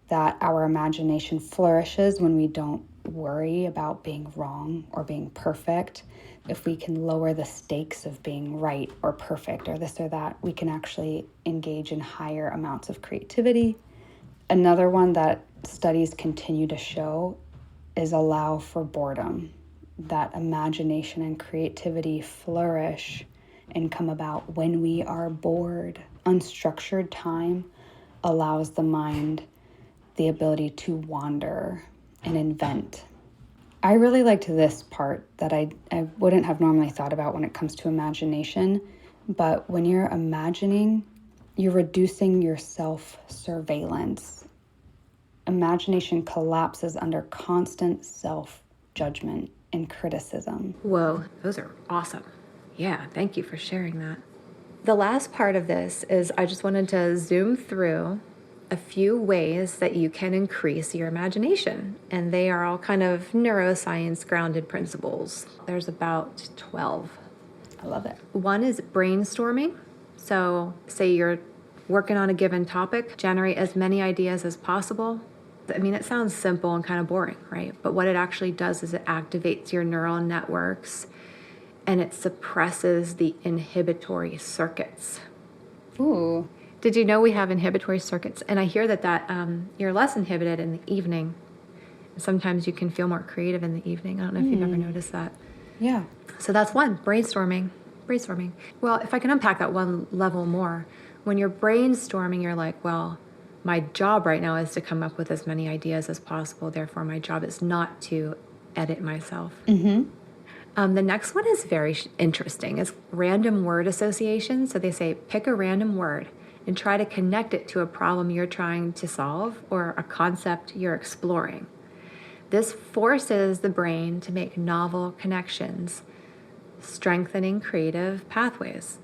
that our imagination flourishes when we don't worry about being wrong or being perfect. If we can lower the stakes of being right or perfect or this or that, we can actually engage in higher amounts of creativity. Another one that studies continue to show is allow for boredom, that imagination and creativity flourish and come about when we are bored. Unstructured time allows the mind the ability to wander and invent. I really liked this part that I wouldn't have normally thought about when it comes to imagination, but when you're imagining, you're reducing your self-surveillance. Imagination collapses under constant self-judgment and criticism. Whoa, those are awesome. Yeah, thank you for sharing that. The last part of this is I just wanted to zoom through a few ways that you can increase your imagination. And they are all kind of neuroscience grounded principles. There's about 12. I love it. One is brainstorming. So say you're working on a given topic, generate as many ideas as possible. I mean, it sounds simple and kind of boring, right? But what it actually does is it activates your neural networks and it suppresses the inhibitory circuits. Ooh. Did you know we have inhibitory circuits? And I hear that you're less inhibited in the evening. Sometimes you can feel more creative in the evening. I don't know if you've ever noticed that. Yeah. So that's one, brainstorming. Well, if I can unpack that one level more, when you're brainstorming, you're like, well, my job right now is to come up with as many ideas as possible. Therefore, my job is not to edit myself. The next one is very interesting. It's random word association. So they say, pick a random word and try to connect it to a problem you're trying to solve or a concept you're exploring. This forces the brain to make novel connections, strengthening creative pathways.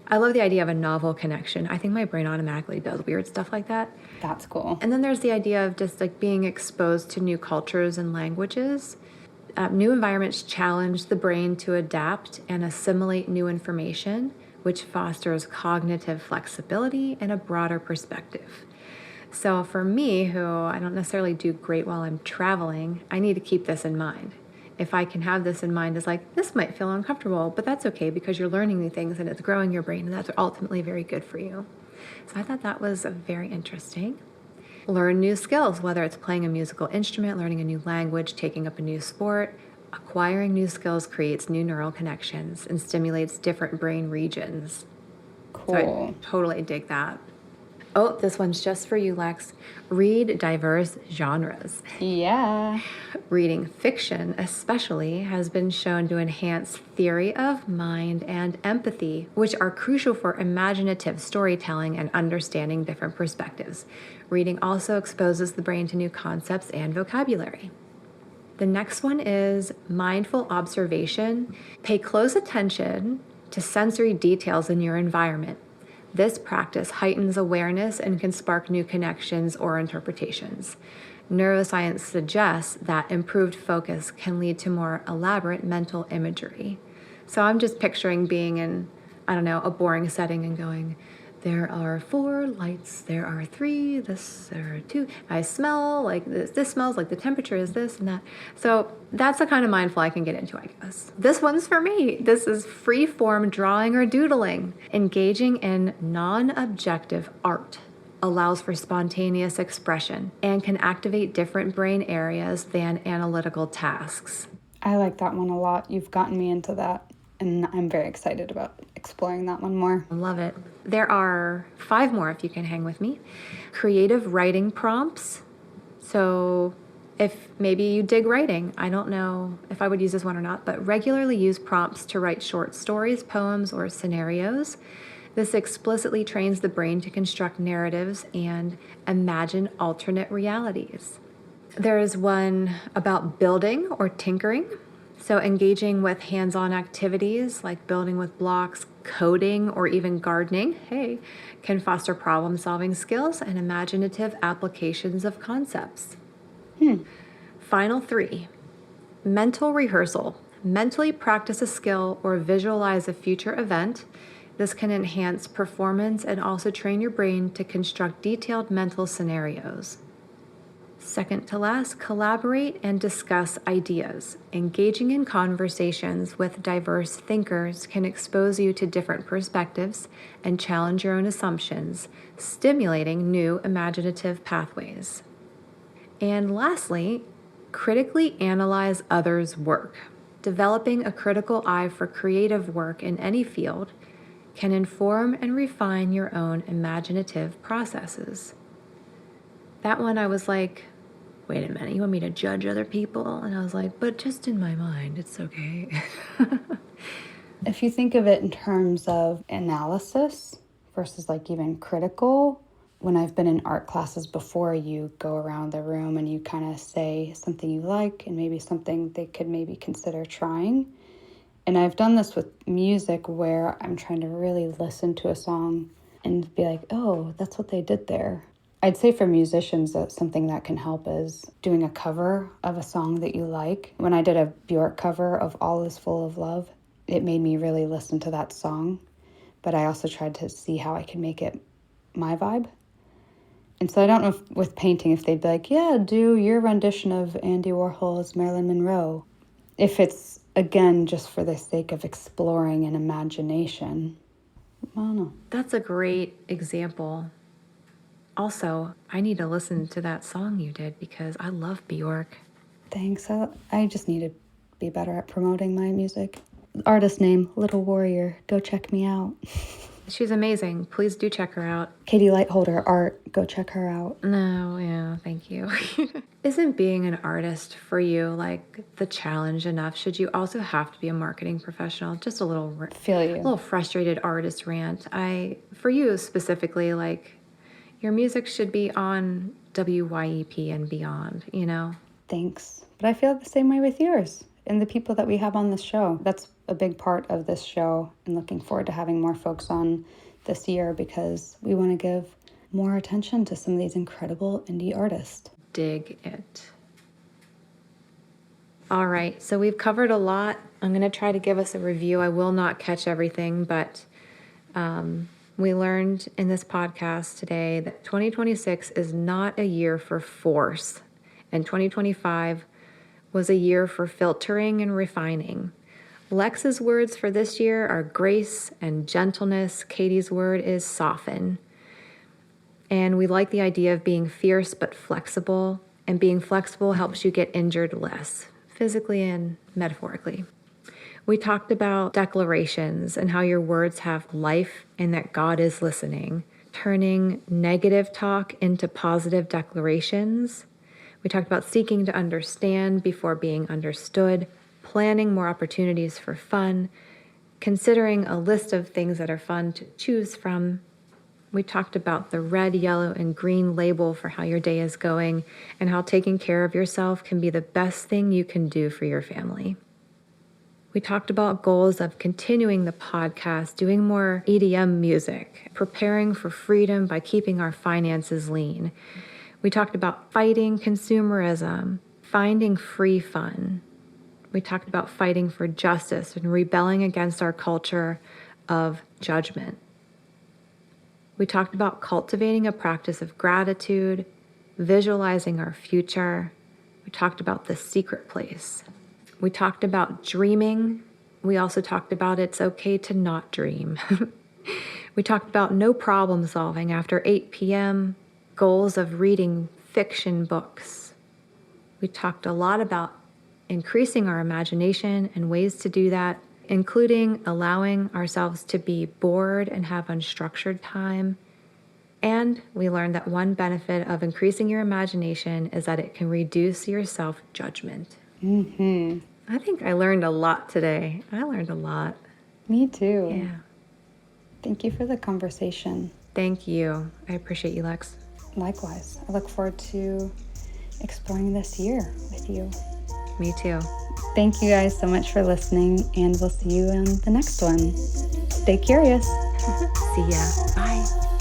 I love the idea of a novel connection. I think my brain automatically does weird stuff like that. That's cool. And then there's the idea of just like being exposed to new cultures and languages. New environments challenge the brain to adapt and assimilate new information, which fosters cognitive flexibility and a broader perspective. So for me, who I don't necessarily do great while I'm traveling, I need to keep this in mind. If I can have this in mind as like, this might feel uncomfortable, but that's okay because you're learning new things and it's growing your brain and that's ultimately very good for you. So I thought that was very interesting. Learn new skills, whether it's playing a musical instrument, learning a new language, taking up a new sport. Acquiring new skills creates new neural connections and stimulates different brain regions. Cool. So I totally dig that. Oh, this one's just for you, Lex. Read diverse genres. Yeah. Reading fiction, especially, has been shown to enhance theory of mind and empathy, which are crucial for imaginative storytelling and understanding different perspectives. Reading also exposes the brain to new concepts and vocabulary. The next one is mindful observation. Pay close attention to sensory details in your environment. This practice heightens awareness and can spark new connections or interpretations. Neuroscience suggests that improved focus can lead to more elaborate mental imagery. So I'm just picturing being in, I don't know, a boring setting and going, there are 4 lights, there are 3, there are 2. I smell like this smells like the temperature is this and that. So that's the kind of mindful I can get into, I guess. This one's for me. This is free form drawing or doodling. Engaging in non-objective art allows for spontaneous expression and can activate different brain areas than analytical tasks. I like that one a lot. You've gotten me into that, and I'm very excited about exploring that one more. I love it. There are 5 more if you can hang with me. Creative writing prompts. So if maybe you dig writing, I don't know if I would use this one or not, but regularly use prompts to write short stories, poems, or scenarios. This explicitly trains the brain to construct narratives and imagine alternate realities. There's one about building or tinkering. So engaging with hands-on activities like building with blocks, coding, or even gardening, can foster problem-solving skills and imaginative applications of concepts. Final 3, mental rehearsal. Mentally practice a skill or visualize a future event. This can enhance performance and also train your brain to construct detailed mental scenarios. Second to last, collaborate and discuss ideas. Engaging in conversations with diverse thinkers can expose you to different perspectives and challenge your own assumptions, stimulating new imaginative pathways. And lastly, critically analyze others' work. Developing a critical eye for creative work in any field can inform and refine your own imaginative processes. That one I was like, wait a minute, you want me to judge other people? And I was like, but just in my mind, it's okay. If you think of it in terms of analysis versus like even critical, when I've been in art classes before, you go around the room and you kind of say something you like and maybe something they could maybe consider trying. And I've done this with music where I'm trying to really listen to a song and be like, oh, that's what they did there. I'd say for musicians that something that can help is doing a cover of a song that you like. When I did a Bjork cover of All Is Full of Love, it made me really listen to that song. But I also tried to see how I could make it my vibe. And so I don't know if with painting, if they'd be like, yeah, do your rendition of Andy Warhol's Marilyn Monroe. If it's, again, just for the sake of exploring an imagination, I don't know. That's a great example. Also, I need to listen to that song you did because I love Bjork. Thanks. I just need to be better at promoting my music. Artist name, Little Warrior. Go check me out. She's amazing. Please do check her out. Katie Lightholder Art. Go check her out. No, yeah, thank you. Isn't being an artist for you like the challenge enough? Should you also have to be a marketing professional? Just a little Feel you. A little frustrated artist rant. For you specifically, like your music should be on WYEP and beyond, you know? Thanks. But I feel the same way with yours and the people that we have on this show. That's a big part of this show, and looking forward to having more folks on this year because we want to give more attention to some of these incredible indie artists. Dig it. All right, so we've covered a lot. I'm going to try to give us a review. I will not catch everything, but we learned in this podcast today that 2026 is not a year for force, and 2025 was a year for filtering and refining. Lex's words for this year are grace and gentleness. Katie's word is soften. And we like the idea of being fierce but flexible, and being flexible helps you get injured less, physically and metaphorically. We talked about declarations and how your words have life and that God is listening, turning negative talk into positive declarations. We talked about seeking to understand before being understood, planning more opportunities for fun, considering a list of things that are fun to choose from. We talked about the red, yellow, and green label for how your day is going and how taking care of yourself can be the best thing you can do for your family. We talked about goals of continuing the podcast, doing more EDM music, preparing for freedom by keeping our finances lean. We talked about fighting consumerism, finding free fun. We talked about fighting for justice and rebelling against our culture of judgment. We talked about cultivating a practice of gratitude, visualizing our future. We talked about the secret place. We talked about dreaming. We also talked about it's okay to not dream. We talked about no problem solving after 8 p.m., goals of reading fiction books. We talked a lot about increasing our imagination and ways to do that, including allowing ourselves to be bored and have unstructured time. And we learned that one benefit of increasing your imagination is that it can reduce your self-judgment. I think I learned a lot today. I learned a lot. Me too. Yeah. Thank you for the conversation. Thank you. I appreciate you, Lex. Likewise. I look forward to exploring this year with you. Me too. Thank you guys so much for listening, and we'll see you in the next one. Stay curious. See ya. Bye.